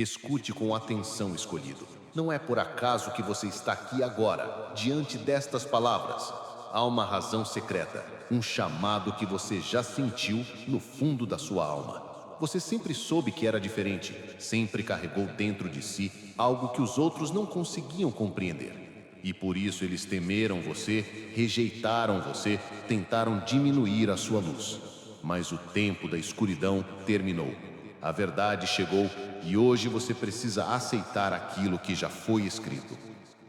Escute com atenção, escolhido. Não é por acaso que você está aqui agora, diante destas palavras. Há uma razão secreta, um chamado que você já sentiu no fundo da sua alma. Você sempre soube que era diferente, sempre carregou dentro de si algo que os outros não conseguiam compreender. E por isso eles temeram você, rejeitaram você, tentaram diminuir a sua luz. Mas o tempo da escuridão terminou. A verdade chegou e hoje você precisa aceitar aquilo que já foi escrito.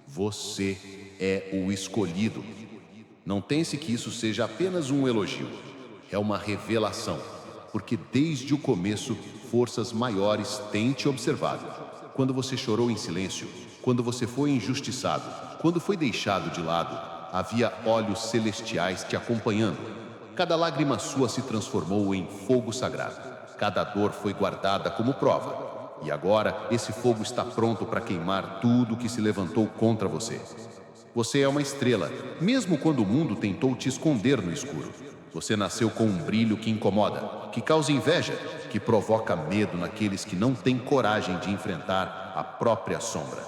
Você é o escolhido. Não pense que isso seja apenas um elogio. É uma revelação, porque desde o começo, forças maiores têm te observado. Quando você chorou em silêncio, quando você foi injustiçado, quando foi deixado de lado, havia olhos celestiais te acompanhando. Cada lágrima sua se transformou em fogo sagrado. Cada dor foi guardada como prova. E agora, esse fogo está pronto para queimar tudo que se levantou contra você. Você é uma estrela, mesmo quando o mundo tentou te esconder no escuro. Você nasceu com um brilho que incomoda, que causa inveja, que provoca medo naqueles que não têm coragem de enfrentar a própria sombra.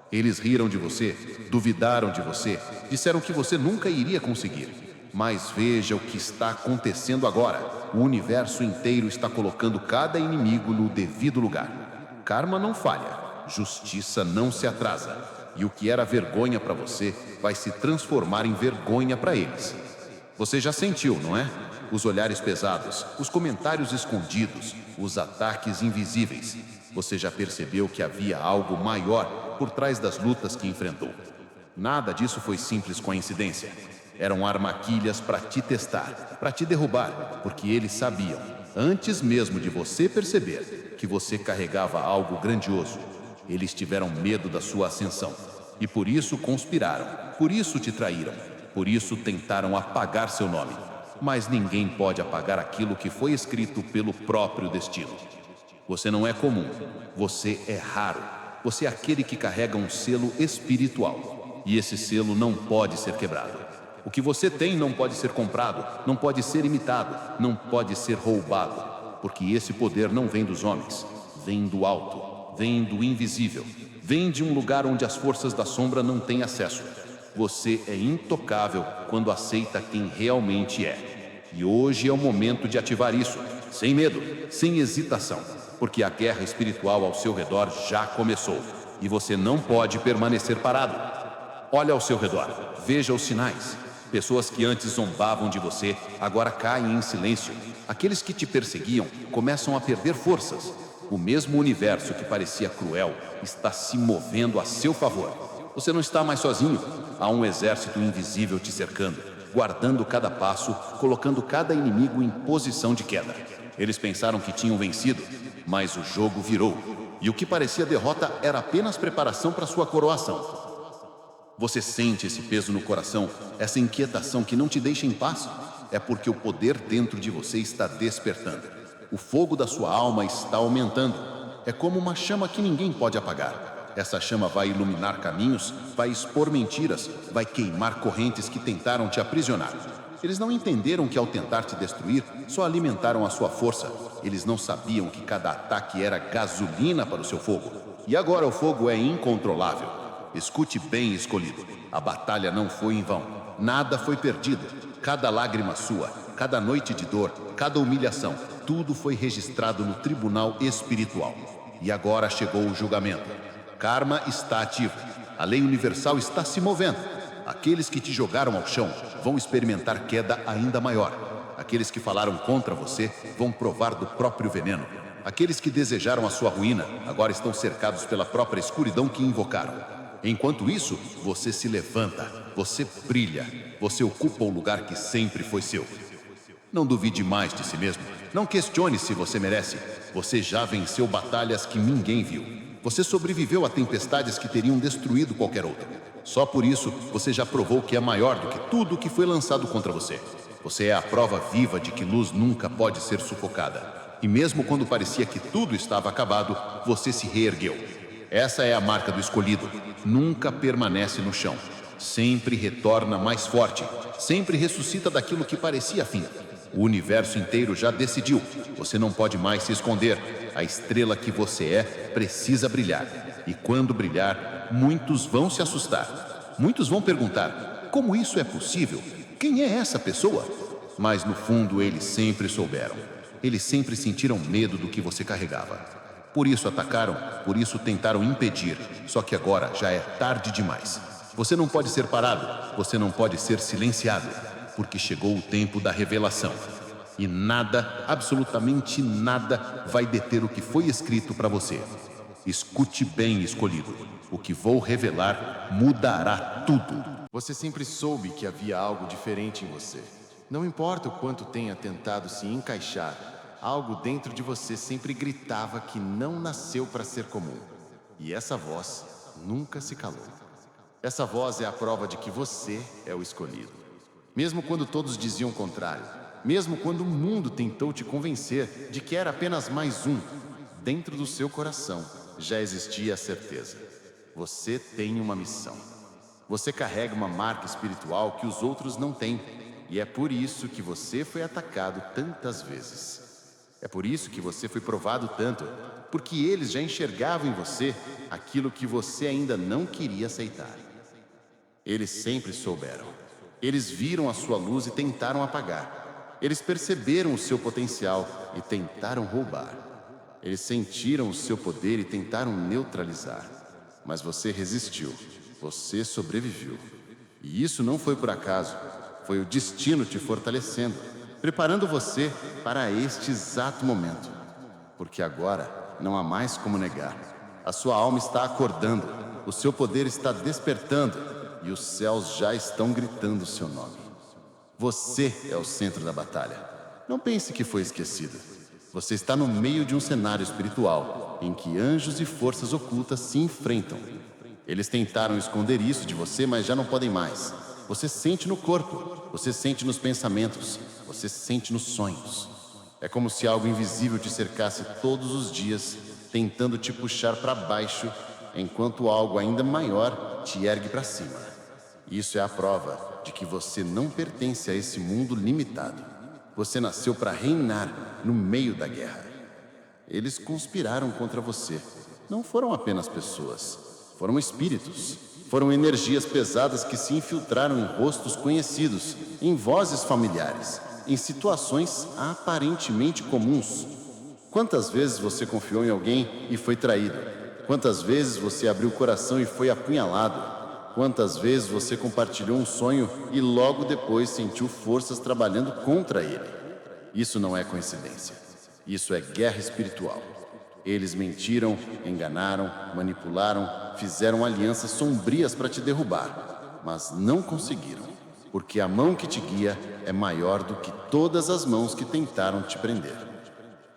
Eles riram de você, duvidaram de você, disseram que você nunca iria conseguir. Mas veja o que está acontecendo agora. O universo inteiro está colocando cada inimigo no devido lugar. Karma não falha, justiça não se atrasa. E o que era vergonha para você vai se transformar em vergonha para eles. Você já sentiu, não é? Os olhares pesados, os comentários escondidos, os ataques invisíveis. Você já percebeu que havia algo maior por trás das lutas que enfrentou. Nada disso foi simples coincidência. Eram armadilhas para te testar, para te derrubar, porque eles sabiam, antes mesmo de você perceber, que você carregava algo grandioso. Eles tiveram medo da sua ascensão e por isso conspiraram, por isso te traíram, por isso tentaram apagar seu nome. Mas ninguém pode apagar aquilo que foi escrito pelo próprio destino. Você não é comum, você é raro. Você é aquele que carrega um selo espiritual e esse selo não pode ser quebrado. O que você tem não pode ser comprado, não pode ser imitado, não pode ser roubado, porque esse poder não vem dos homens, vem do alto, vem do invisível, vem de um lugar onde as forças da sombra não têm acesso. Você é intocável quando aceita quem realmente é. E hoje é o momento de ativar isso, sem medo, sem hesitação, porque a guerra espiritual ao seu redor já começou e você não pode permanecer parado. Olha ao seu redor, veja os sinais. Pessoas que antes zombavam de você, agora caem em silêncio. Aqueles que te perseguiam começam a perder forças. O mesmo universo que parecia cruel está se movendo a seu favor. Você não está mais sozinho. Há um exército invisível te cercando, guardando cada passo, colocando cada inimigo em posição de queda. Eles pensaram que tinham vencido, mas o jogo virou. E o que parecia derrota era apenas preparação para sua coroação. Você sente esse peso no coração, essa inquietação que não te deixa em paz? É porque o poder dentro de você está despertando. O fogo da sua alma está aumentando. É como uma chama que ninguém pode apagar. Essa chama vai iluminar caminhos, vai expor mentiras, vai queimar correntes que tentaram te aprisionar. Eles não entenderam que ao tentar te destruir, só alimentaram a sua força. Eles não sabiam que cada ataque era gasolina para o seu fogo. E agora o fogo é incontrolável. Escute bem, escolhido. A batalha não foi em vão. Nada foi perdido. Cada lágrima sua, cada noite de dor, cada humilhação, tudo foi registrado no tribunal espiritual. E agora chegou o julgamento. Karma está ativo. A lei universal está se movendo. Aqueles que te jogaram ao chão vão experimentar queda ainda maior. Aqueles que falaram contra você vão provar do próprio veneno. Aqueles que desejaram a sua ruína agora estão cercados pela própria escuridão que invocaram. Enquanto isso, você se levanta, você brilha, você ocupa o lugar que sempre foi seu. Não duvide mais de si mesmo, não questione se você merece. Você já venceu batalhas que ninguém viu. Você sobreviveu a tempestades que teriam destruído qualquer outra. Só por isso, você já provou que é maior do que tudo que foi lançado contra você. Você é a prova viva de que luz nunca pode ser sufocada. E mesmo quando parecia que tudo estava acabado, você se reergueu. Essa é a marca do escolhido. Nunca permanece no chão. Sempre retorna mais forte. Sempre ressuscita daquilo que parecia fim. O universo inteiro já decidiu. Você não pode mais se esconder. A estrela que você é precisa brilhar. E quando brilhar, muitos vão se assustar. Muitos vão perguntar: como isso é possível? Quem é essa pessoa? Mas no fundo eles sempre souberam. Eles sempre sentiram medo do que você carregava. Por isso atacaram, por isso tentaram impedir. Só que agora já é tarde demais. Você não pode ser parado, você não pode ser silenciado, porque chegou o tempo da revelação. E nada, absolutamente nada, vai deter o que foi escrito para você. Escute bem, escolhido. O que vou revelar mudará tudo. Você sempre soube que havia algo diferente em você. Não importa o quanto tenha tentado se encaixar, algo dentro de você sempre gritava que não nasceu para ser comum. E essa voz nunca se calou. Essa voz é a prova de que você é o escolhido. Mesmo quando todos diziam o contrário, mesmo quando o mundo tentou te convencer de que era apenas mais um, dentro do seu coração já existia a certeza. Você tem uma missão. Você carrega uma marca espiritual que os outros não têm. E é por isso que você foi atacado tantas vezes. É por isso que você foi provado tanto, porque eles já enxergavam em você aquilo que você ainda não queria aceitar. Eles sempre souberam. Eles viram a sua luz e tentaram apagar. Eles perceberam o seu potencial e tentaram roubar. Eles sentiram o seu poder e tentaram neutralizar. Mas você resistiu. Você sobreviveu. E isso não foi por acaso. Foi o destino te fortalecendo, preparando você para este exato momento. Porque agora não há mais como negar. A sua alma está acordando, o seu poder está despertando e os céus já estão gritando o seu nome. Você é o centro da batalha. Não pense que foi esquecido. Você está no meio de um cenário espiritual em que anjos e forças ocultas se enfrentam. Eles tentaram esconder isso de você, mas já não podem mais. Você sente no corpo, você sente nos pensamentos, você sente nos sonhos. É como se algo invisível te cercasse todos os dias, tentando te puxar para baixo, enquanto algo ainda maior te ergue para cima. Isso é a prova de que você não pertence a esse mundo limitado. Você nasceu para reinar no meio da guerra. Eles conspiraram contra você. Não foram apenas pessoas, foram espíritos. Foram energias pesadas que se infiltraram em rostos conhecidos, em vozes familiares, em situações aparentemente comuns. Quantas vezes você confiou em alguém e foi traído? Quantas vezes você abriu o coração e foi apunhalado? Quantas vezes você compartilhou um sonho e logo depois sentiu forças trabalhando contra ele? Isso não é coincidência. Isso é guerra espiritual. Eles mentiram, enganaram, manipularam, fizeram alianças sombrias para te derrubar, mas não conseguiram, porque a mão que te guia é maior do que todas as mãos que tentaram te prender.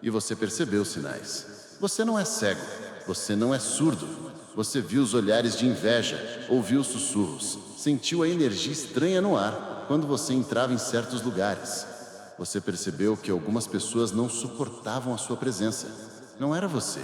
E você percebeu os sinais. Você não é cego, você não é surdo. Você viu os olhares de inveja, ouviu os sussurros, sentiu a energia estranha no ar quando você entrava em certos lugares. Você percebeu que algumas pessoas não suportavam a sua presença. Não era você,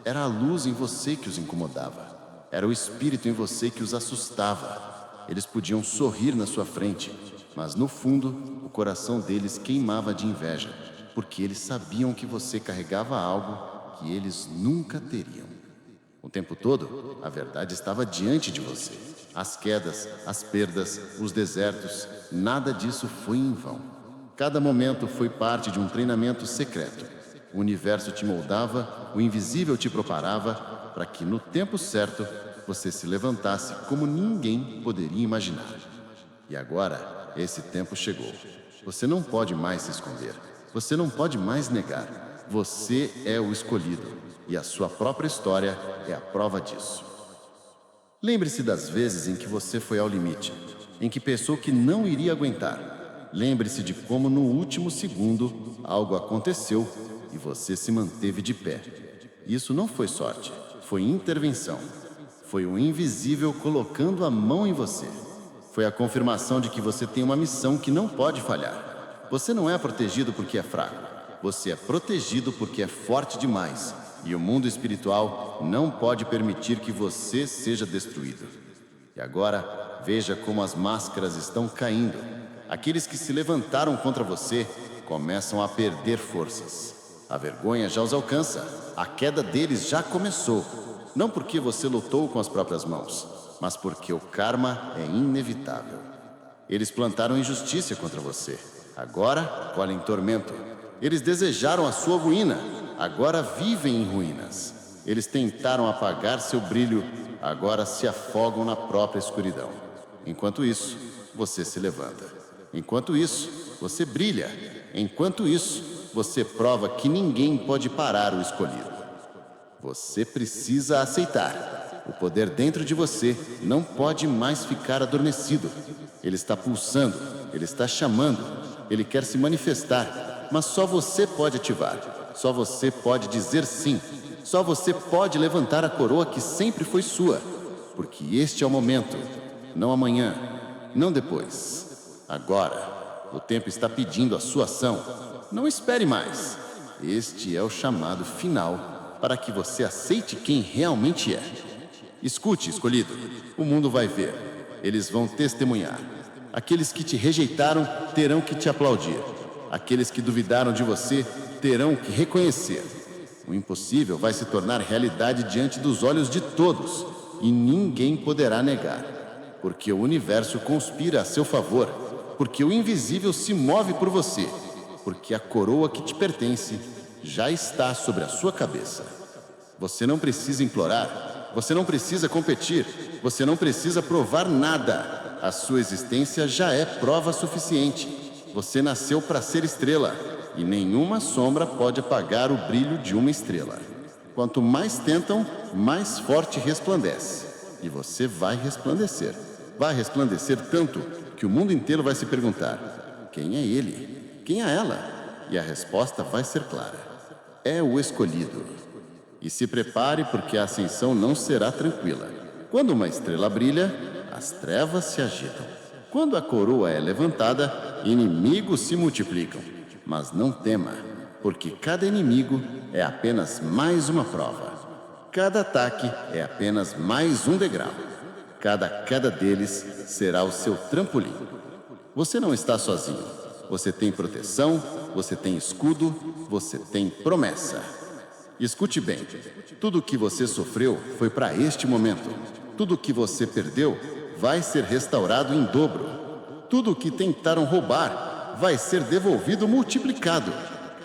era a luz em você que os incomodava. Era o espírito em você que os assustava. Eles podiam sorrir na sua frente, mas no fundo, o coração deles queimava de inveja, porque eles sabiam que você carregava algo que eles nunca teriam. O tempo todo, a verdade estava diante de você. As quedas, as perdas, os desertos, nada disso foi em vão. Cada momento foi parte de um treinamento secreto. O universo te moldava, o invisível te preparava para que no tempo certo você se levantasse como ninguém poderia imaginar. E agora, esse tempo chegou. Você não pode mais se esconder. Você não pode mais negar. Você é o escolhido e a sua própria história é a prova disso. Lembre-se das vezes em que você foi ao limite, em que pensou que não iria aguentar. Lembre-se de como no último segundo algo aconteceu e você se manteve de pé. Isso não foi sorte, foi intervenção. Foi o invisível colocando a mão em você. Foi a confirmação de que você tem uma missão que não pode falhar. Você não é protegido porque é fraco. Você é protegido porque é forte demais. E o mundo espiritual não pode permitir que você seja destruído. E agora, veja como as máscaras estão caindo. Aqueles que se levantaram contra você começam a perder forças. A vergonha já os alcança. A queda deles já começou. Não porque você lutou com as próprias mãos, mas porque o karma é inevitável. Eles plantaram injustiça contra você. Agora colhem tormento. Eles desejaram a sua ruína. Agora vivem em ruínas. Eles tentaram apagar seu brilho. Agora se afogam na própria escuridão. Enquanto isso, você se levanta. Enquanto isso, você brilha. Enquanto isso, você prova que ninguém pode parar o escolhido. Você precisa aceitar. O poder dentro de você não pode mais ficar adormecido. Ele está pulsando, ele está chamando, ele quer se manifestar, mas só você pode ativar. Só você pode dizer sim. Só você pode levantar a coroa que sempre foi sua. Porque este é o momento. Não amanhã, não depois. Agora. O tempo está pedindo a sua ação. Não espere mais. Este é o chamado final para que você aceite quem realmente é. Escute, escolhido. O mundo vai ver. Eles vão testemunhar. Aqueles que te rejeitaram terão que te aplaudir. Aqueles que duvidaram de você terão que reconhecer. O impossível vai se tornar realidade diante dos olhos de todos. E ninguém poderá negar. Porque o universo conspira a seu favor. Porque o invisível se move por você. Porque a coroa que te pertence já está sobre a sua cabeça. Você não precisa implorar. Você não precisa competir. Você não precisa provar nada. A sua existência já é prova suficiente. Você nasceu para ser estrela. E nenhuma sombra pode apagar o brilho de uma estrela. Quanto mais tentam, mais forte resplandece. E você vai resplandecer. Vai resplandecer tanto que o mundo inteiro vai se perguntar: quem é ele? Quem é ela? E a resposta vai ser clara: é o escolhido. E se prepare, porque a ascensão não será tranquila. Quando uma estrela brilha, as trevas se agitam. Quando a coroa é levantada, inimigos se multiplicam. Mas não tema, porque cada inimigo é apenas mais uma prova. Cada ataque é apenas mais um degrau. Cada queda deles será o seu trampolim. Você não está sozinho. Você tem proteção, você tem escudo, você tem promessa. Escute bem. Tudo o que você sofreu foi para este momento. Tudo o que você perdeu vai ser restaurado em dobro. Tudo o que tentaram roubar vai ser devolvido multiplicado.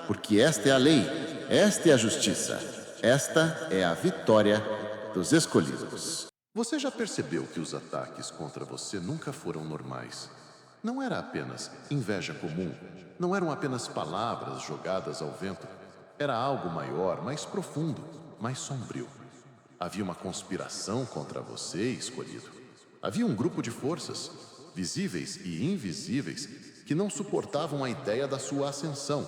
Porque esta é a lei, esta é a justiça, esta é a vitória dos escolhidos. Você já percebeu que os ataques contra você nunca foram normais? Não era apenas inveja comum, não eram apenas palavras jogadas ao vento. Era algo maior, mais profundo, mais sombrio. Havia uma conspiração contra você, escolhido. Havia um grupo de forças, visíveis e invisíveis, que não suportavam a ideia da sua ascensão.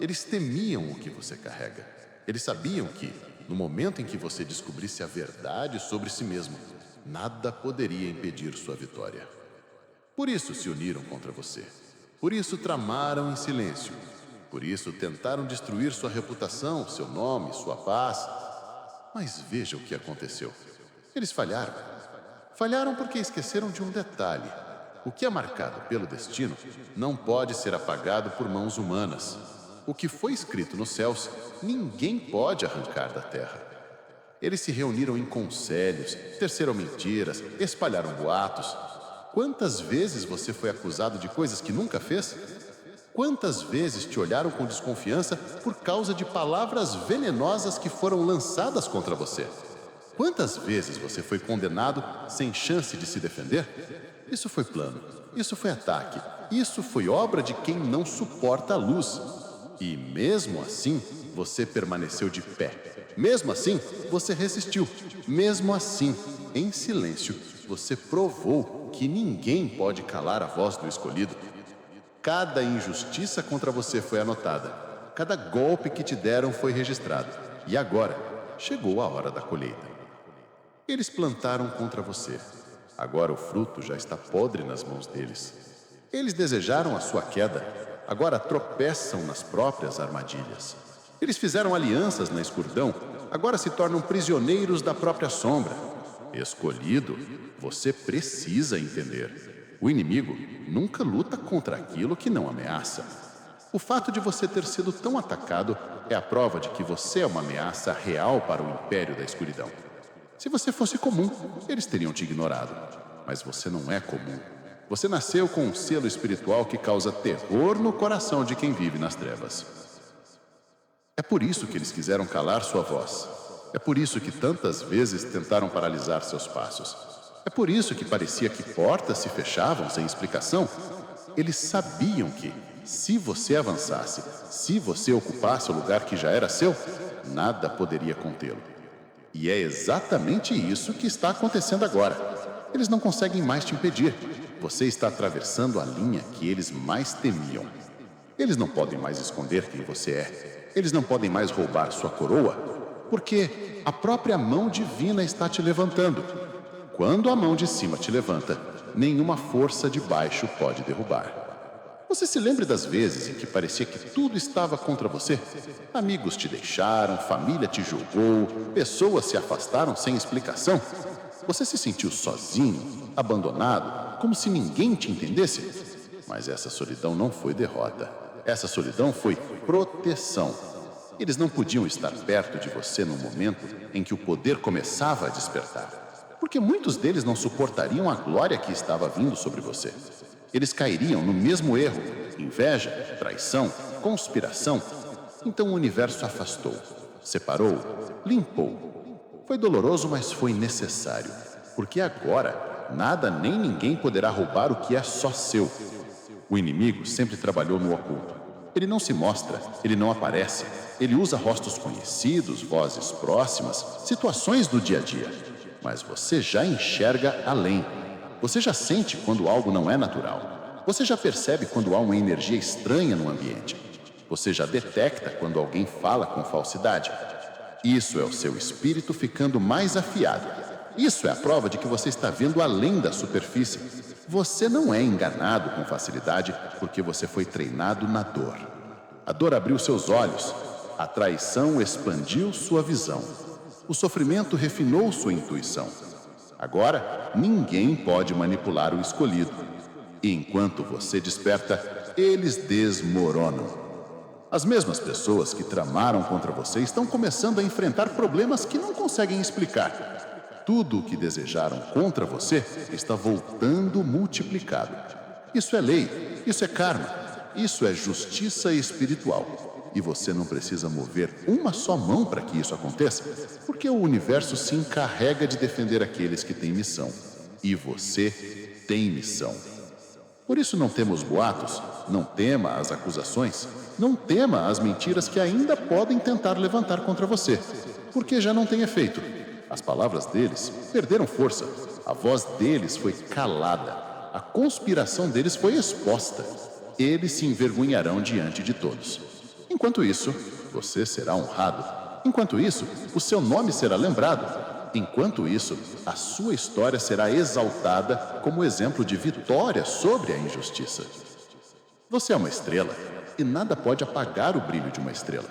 Eles temiam o que você carrega. Eles sabiam que, no momento em que você descobrisse a verdade sobre si mesmo, nada poderia impedir sua vitória. Por isso se uniram contra você. Por isso tramaram em silêncio. Por isso tentaram destruir sua reputação, seu nome, sua paz. Mas veja o que aconteceu. Eles falharam. Falharam porque esqueceram de um detalhe. O que é marcado pelo destino não pode ser apagado por mãos humanas. O que foi escrito nos céus, ninguém pode arrancar da terra. Eles se reuniram em conselhos, teceram mentiras, espalharam boatos. Quantas vezes você foi acusado de coisas que nunca fez? Quantas vezes te olharam com desconfiança por causa de palavras venenosas que foram lançadas contra você? Quantas vezes você foi condenado sem chance de se defender? Isso foi plano, isso foi ataque, isso foi obra de quem não suporta a luz. E mesmo assim, você permaneceu de pé. Mesmo assim, você resistiu. Mesmo assim, em silêncio, você provou que ninguém pode calar a voz do escolhido. Cada injustiça contra você foi anotada. Cada golpe que te deram foi registrado. E agora, chegou a hora da colheita. Eles plantaram contra você. Agora o fruto já está podre nas mãos deles. Eles desejaram a sua queda. Agora tropeçam nas próprias armadilhas. Eles fizeram alianças na escuridão, agora se tornam prisioneiros da própria sombra. Escolhido, você precisa entender. O inimigo nunca luta contra aquilo que não ameaça. O fato de você ter sido tão atacado é a prova de que você é uma ameaça real para o Império da Escuridão. Se você fosse comum, eles teriam te ignorado. Mas você não é comum. Você nasceu com um selo espiritual que causa terror no coração de quem vive nas trevas. É por isso que eles quiseram calar sua voz. É por isso que tantas vezes tentaram paralisar seus passos. É por isso que parecia que portas se fechavam sem explicação. Eles sabiam que, se você avançasse, se você ocupasse o lugar que já era seu, nada poderia contê-lo. E é exatamente isso que está acontecendo agora. Eles não conseguem mais te impedir. Você está atravessando a linha que eles mais temiam. Eles não podem mais esconder quem você é. Eles não podem mais roubar sua coroa, porque a própria mão divina está te levantando. Quando a mão de cima te levanta, nenhuma força de baixo pode derrubar. Você se lembra das vezes em que parecia que tudo estava contra você? Amigos te deixaram, família te julgou, pessoas se afastaram sem explicação. Você se sentiu sozinho, abandonado, como se ninguém te entendesse? Mas essa solidão não foi derrota. Essa solidão foi proteção. Eles não podiam estar perto de você no momento em que o poder começava a despertar, porque muitos deles não suportariam a glória que estava vindo sobre você. Eles cairiam no mesmo erro: inveja, traição, conspiração. Então o universo afastou, separou, limpou. Foi doloroso, mas foi necessário, porque agora nada nem ninguém poderá roubar o que é só seu. O inimigo sempre trabalhou no oculto. Ele não se mostra, ele não aparece. Ele usa rostos conhecidos, vozes próximas, situações do dia a dia. Mas você já enxerga além. Você já sente quando algo não é natural. Você já percebe quando há uma energia estranha no ambiente. Você já detecta quando alguém fala com falsidade. Isso é o seu espírito ficando mais afiado. Isso é a prova de que você está vendo além da superfície. Você não é enganado com facilidade porque você foi treinado na dor. A dor abriu seus olhos. A traição expandiu sua visão. O sofrimento refinou sua intuição. Agora, ninguém pode manipular o escolhido. E enquanto você desperta, eles desmoronam. As mesmas pessoas que tramaram contra você estão começando a enfrentar problemas que não conseguem explicar. Tudo o que desejaram contra você está voltando multiplicado. Isso é lei, isso é karma, isso é justiça espiritual. E você não precisa mover uma só mão para que isso aconteça, porque o universo se encarrega de defender aqueles que têm missão. E você tem missão. Por isso não tema os boatos, não tema as acusações, não tema as mentiras que ainda podem tentar levantar contra você, porque já não tem efeito. As palavras deles perderam força, a voz deles foi calada, a conspiração deles foi exposta. Eles se envergonharão diante de todos. Enquanto isso, você será honrado. Enquanto isso, o seu nome será lembrado. Enquanto isso, a sua história será exaltada como exemplo de vitória sobre a injustiça. Você é uma estrela e nada pode apagar o brilho de uma estrela.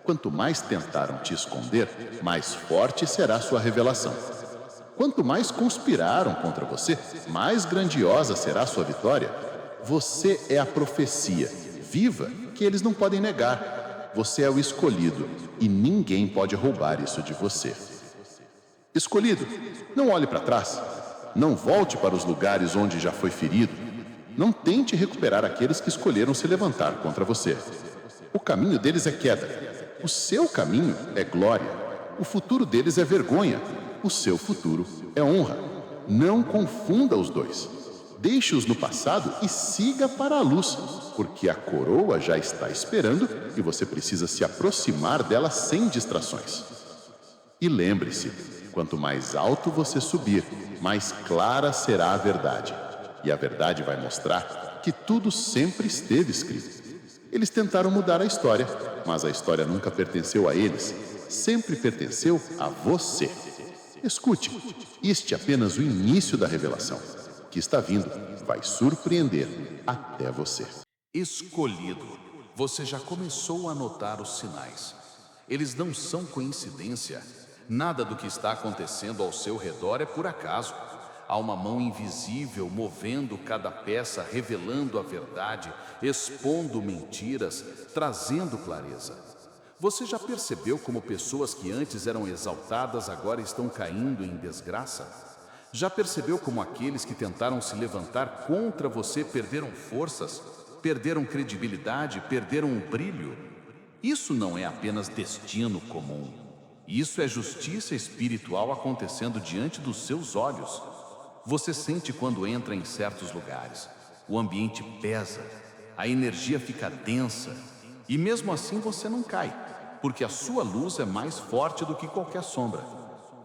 Quanto mais tentaram te esconder, mais forte será sua revelação. Quanto mais conspiraram contra você, mais grandiosa será sua vitória. Você é a profecia viva que eles não podem negar. Você é o escolhido e ninguém pode roubar isso de você. Escolhido, não olhe para trás. Não volte para os lugares onde já foi ferido. Não tente recuperar aqueles que escolheram se levantar contra você. O caminho deles é queda. O seu caminho é glória. O futuro deles é vergonha. O seu futuro é honra. Não confunda os dois. Deixe-os no passado e siga para a luz, porque a coroa já está esperando e você precisa se aproximar dela sem distrações. E lembre-se, quanto mais alto você subir, mais clara será a verdade. E a verdade vai mostrar que tudo sempre esteve escrito. Eles tentaram mudar a história, mas a história nunca pertenceu a eles, sempre pertenceu a você. Escute, este é apenas o início da revelação. O que está vindo vai surpreender até você. Escolhido, você já começou a notar os sinais. Eles não são coincidência. Nada do que está acontecendo ao seu redor é por acaso. Há uma mão invisível movendo cada peça, revelando a verdade, expondo mentiras, trazendo clareza. Você já percebeu como pessoas que antes eram exaltadas agora estão caindo em desgraça? Já percebeu como aqueles que tentaram se levantar contra você perderam forças, perderam credibilidade, perderam o brilho? Isso não é apenas destino comum. Isso é justiça espiritual acontecendo diante dos seus olhos. Você sente quando entra em certos lugares. O ambiente pesa, a energia fica densa, e mesmo assim você não cai, porque a sua luz é mais forte do que qualquer sombra.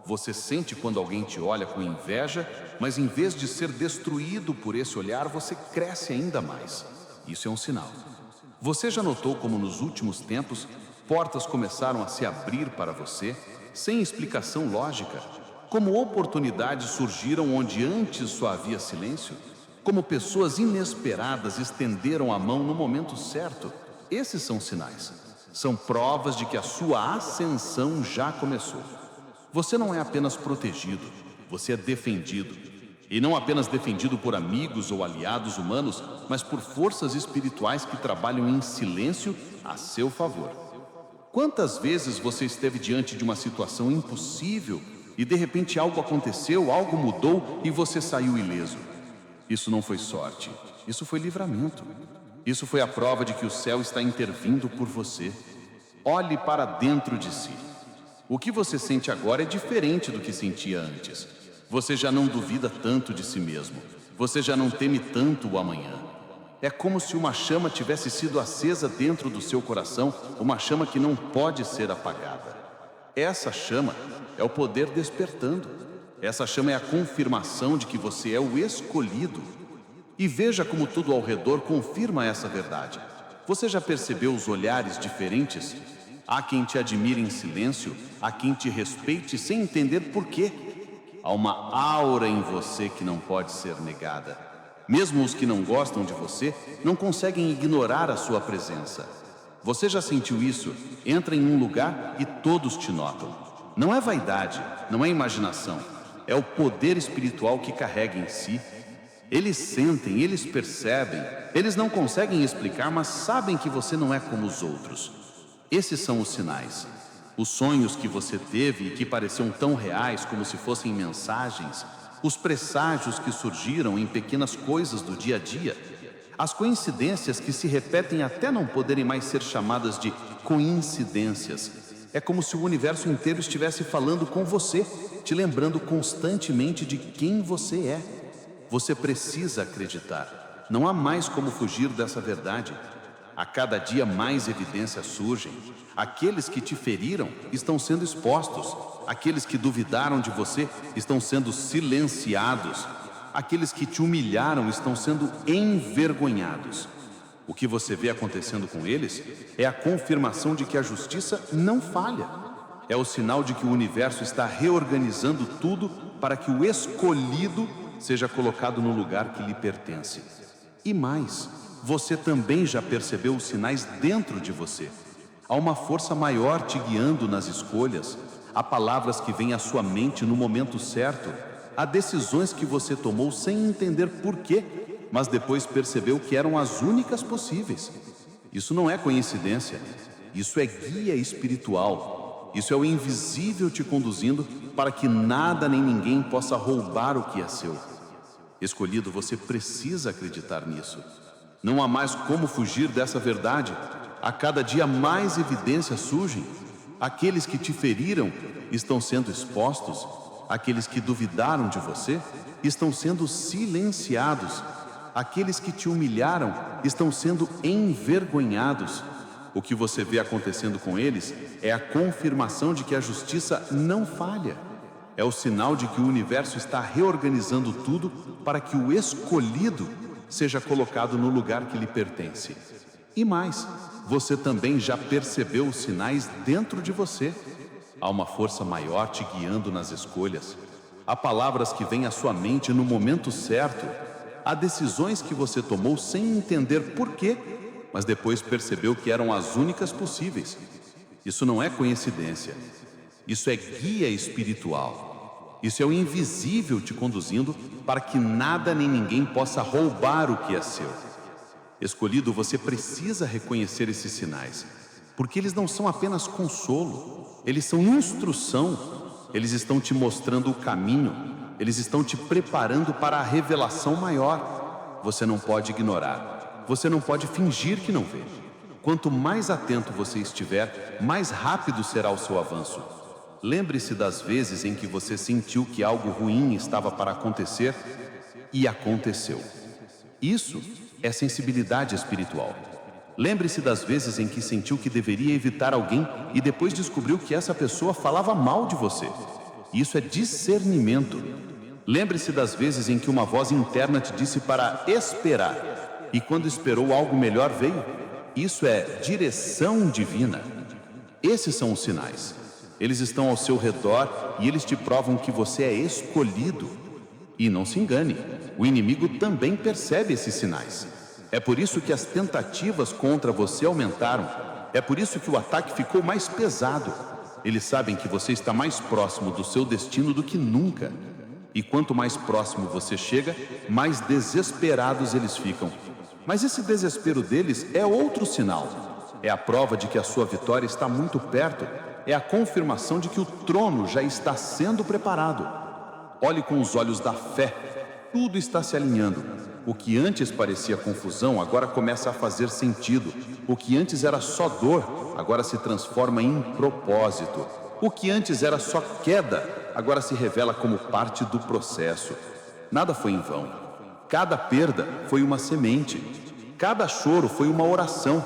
Você sente quando alguém te olha com inveja, mas em vez de ser destruído por esse olhar, você cresce ainda mais. Isso é um sinal. Você já notou como nos últimos tempos, portas começaram a se abrir para você, sem explicação lógica? Como oportunidades surgiram onde antes só havia silêncio? Como pessoas inesperadas estenderam a mão no momento certo? Esses são sinais. São provas de que a sua ascensão já começou. Você não é apenas protegido, você é defendido. E não apenas defendido por amigos ou aliados humanos, mas por forças espirituais que trabalham em silêncio a seu favor. Quantas vezes você esteve diante de uma situação impossível e de repente algo aconteceu, algo mudou e você saiu ileso? Isso não foi sorte, isso foi livramento. Isso foi a prova de que o céu está intervindo por você. Olhe para dentro de si. O que você sente agora é diferente do que sentia antes. Você já não duvida tanto de si mesmo. Você já não teme tanto o amanhã. É como se uma chama tivesse sido acesa dentro do seu coração, uma chama que não pode ser apagada. Essa chama é o poder despertando. Essa chama é a confirmação de que você é o escolhido. E veja como tudo ao redor confirma essa verdade. Você já percebeu os olhares diferentes? Há quem te admire em silêncio, há quem te respeite sem entender por quê. Há uma aura em você que não pode ser negada. Mesmo os que não gostam de você não conseguem ignorar a sua presença. Você já sentiu isso? Entra em um lugar e todos te notam. Não é vaidade, não é imaginação. É o poder espiritual que carrega em si. Eles sentem, eles percebem, eles não conseguem explicar, mas sabem que você não é como os outros. Esses são os sinais. Os sonhos que você teve e que pareciam tão reais como se fossem mensagens, os presságios que surgiram em pequenas coisas do dia a dia, as coincidências que se repetem até não poderem mais ser chamadas de coincidências. É como se o universo inteiro estivesse falando com você, te lembrando constantemente de quem você é. Você precisa acreditar. Não há mais como fugir dessa verdade. A cada dia mais evidências surgem. Aqueles que te feriram estão sendo expostos. Aqueles que duvidaram de você estão sendo silenciados. Aqueles que te humilharam estão sendo envergonhados. O que você vê acontecendo com eles é a confirmação de que a justiça não falha. É o sinal de que o universo está reorganizando tudo para que o escolhido seja colocado no lugar que lhe pertence. E mais, você também já percebeu os sinais dentro de você. Há uma força maior te guiando nas escolhas. Há palavras que vêm à sua mente no momento certo. Há decisões que você tomou sem entender por quê, mas depois percebeu que eram as únicas possíveis. Isso não é coincidência. Isso é guia espiritual. Isso é o invisível te conduzindo para que nada nem ninguém possa roubar o que é seu. Escolhido, você precisa acreditar nisso. Não há mais como fugir dessa verdade. A cada dia mais evidências surgem. Aqueles que te feriram estão sendo expostos. Aqueles que duvidaram de você estão sendo silenciados. Aqueles que te humilharam estão sendo envergonhados. O que você vê acontecendo com eles é a confirmação de que a justiça não falha. É o sinal de que o universo está reorganizando tudo para que o escolhido seja colocado no lugar que lhe pertence. E mais, você também já percebeu os sinais dentro de você. Há uma força maior te guiando nas escolhas. Há palavras que vêm à sua mente no momento certo. Há decisões que você tomou sem entender por quê, mas depois percebeu que eram as únicas possíveis. Isso não é coincidência. Isso é guia espiritual. Isso é o invisível te conduzindo para que nada nem ninguém possa roubar o que é seu. Escolhido, você precisa reconhecer esses sinais, porque eles não são apenas consolo, eles são instrução, eles estão te mostrando o caminho, eles estão te preparando para a revelação maior. Você não pode ignorar, você não pode fingir que não vê. Quanto mais atento você estiver, mais rápido será o seu avanço. Lembre-se das vezes em que você sentiu que algo ruim estava para acontecer e aconteceu. Isso é sensibilidade espiritual. Lembre-se das vezes em que sentiu que deveria evitar alguém e depois descobriu que essa pessoa falava mal de você. Isso é discernimento. Lembre-se das vezes em que uma voz interna te disse para esperar e quando esperou algo melhor veio. Isso é direção divina. Esses são os sinais. Eles estão ao seu redor e eles te provam que você é escolhido. E não se engane, o inimigo também percebe esses sinais. É por isso que as tentativas contra você aumentaram. É por isso que o ataque ficou mais pesado. Eles sabem que você está mais próximo do seu destino do que nunca. E quanto mais próximo você chega, mais desesperados eles ficam. Mas esse desespero deles é outro sinal. É a prova de que a sua vitória está muito perto. É a confirmação de que o trono já está sendo preparado. Olhe com os olhos da fé. Tudo está se alinhando. O que antes parecia confusão, agora começa a fazer sentido. O que antes era só dor, agora se transforma em propósito. O que antes era só queda, agora se revela como parte do processo. Nada foi em vão. Cada perda foi uma semente. Cada choro foi uma oração.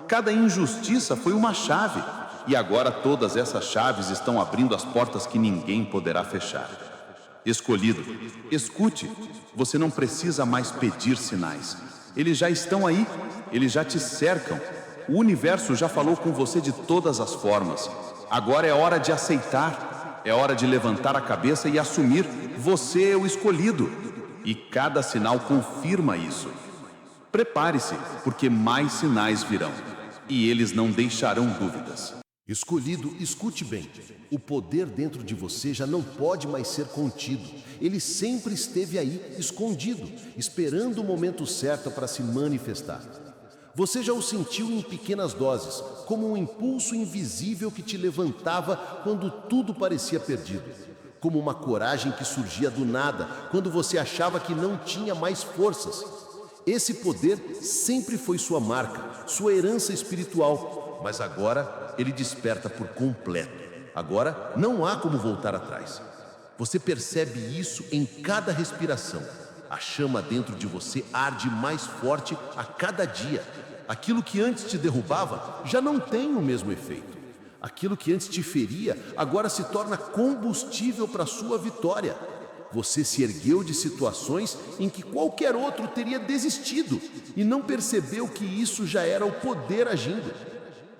Cada injustiça foi uma chave. E agora todas essas chaves estão abrindo as portas que ninguém poderá fechar. Escolhido, escute, você não precisa mais pedir sinais. Eles já estão aí, eles já te cercam. O universo já falou com você de todas as formas. Agora é hora de aceitar, é hora de levantar a cabeça e assumir, você é o escolhido. E cada sinal confirma isso. Prepare-se, porque mais sinais virão, e eles não deixarão dúvidas. Escolhido, escute bem. O poder dentro de você já não pode mais ser contido. Ele sempre esteve aí, escondido, esperando o momento certo para se manifestar. Você já o sentiu em pequenas doses, como um impulso invisível que te levantava quando tudo parecia perdido. Como uma coragem que surgia do nada, quando você achava que não tinha mais forças. Esse poder sempre foi sua marca, sua herança espiritual, mas agora ele desperta por completo. Agora não há como voltar atrás. Você percebe isso em cada respiração. A chama dentro de você arde mais forte a cada dia. Aquilo que antes te derrubava já não tem o mesmo efeito. Aquilo que antes te feria agora se torna combustível para a sua vitória. Você se ergueu de situações em que qualquer outro teria desistido e não percebeu que isso já era o poder agindo.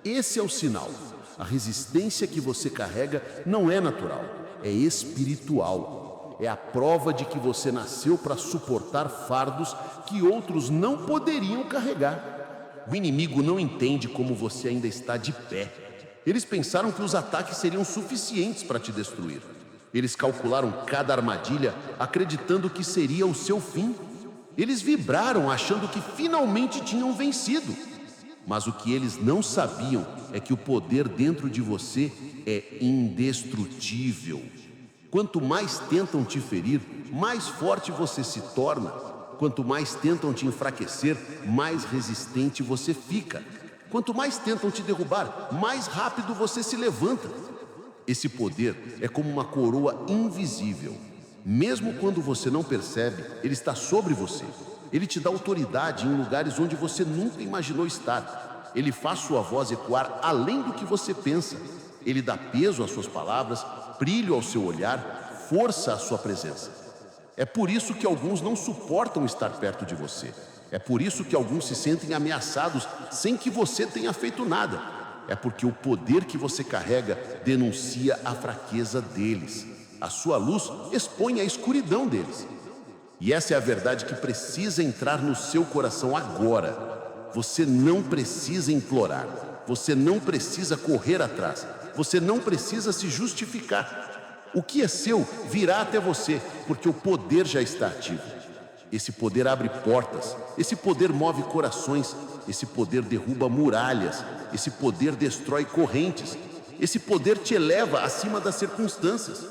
Esse é o sinal. A resistência que você carrega não é natural, é espiritual. É a prova de que você nasceu para suportar fardos que outros não poderiam carregar. O inimigo não entende como você ainda está de pé. Eles pensaram que os ataques seriam suficientes para te destruir. Eles calcularam cada armadilha, acreditando que seria o seu fim. Eles vibraram achando que finalmente tinham vencido. Mas o que eles não sabiam é que o poder dentro de você é indestrutível. Quanto mais tentam te ferir, mais forte você se torna. Quanto mais tentam te enfraquecer, mais resistente você fica. Quanto mais tentam te derrubar, mais rápido você se levanta. Esse poder é como uma coroa invisível. Mesmo quando você não percebe, ele está sobre você. Ele te dá autoridade em lugares onde você nunca imaginou estar. Ele faz sua voz ecoar além do que você pensa. Ele dá peso às suas palavras, brilho ao seu olhar, força à sua presença. É por isso que alguns não suportam estar perto de você. É por isso que alguns se sentem ameaçados sem que você tenha feito nada. É porque o poder que você carrega denuncia a fraqueza deles. A sua luz expõe a escuridão deles. E essa é a verdade que precisa entrar no seu coração agora. Você não precisa implorar. Você não precisa correr atrás. Você não precisa se justificar. O que é seu virá até você, porque o poder já está ativo. Esse poder abre portas, esse poder move corações, esse poder derruba muralhas, esse poder destrói correntes, esse poder te eleva acima das circunstâncias.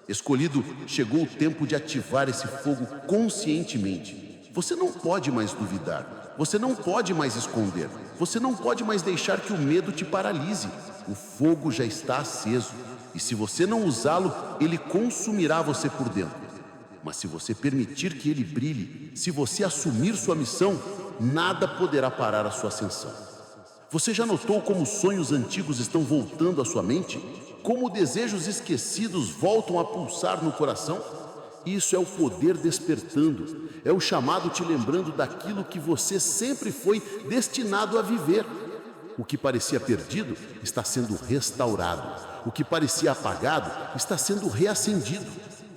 Escolhido, chegou o tempo de ativar esse fogo conscientemente. Você não pode mais duvidar, você não pode mais esconder, você não pode mais deixar que o medo te paralise. O fogo já está aceso, e se você não usá-lo, ele consumirá você por dentro. Mas se você permitir que ele brilhe, se você assumir sua missão, nada poderá parar a sua ascensão. Você já notou como sonhos antigos estão voltando à sua mente? Como desejos esquecidos voltam a pulsar no coração? Isso é o poder despertando, é o chamado te lembrando daquilo que você sempre foi destinado a viver. O que parecia perdido está sendo restaurado, o que parecia apagado está sendo reacendido.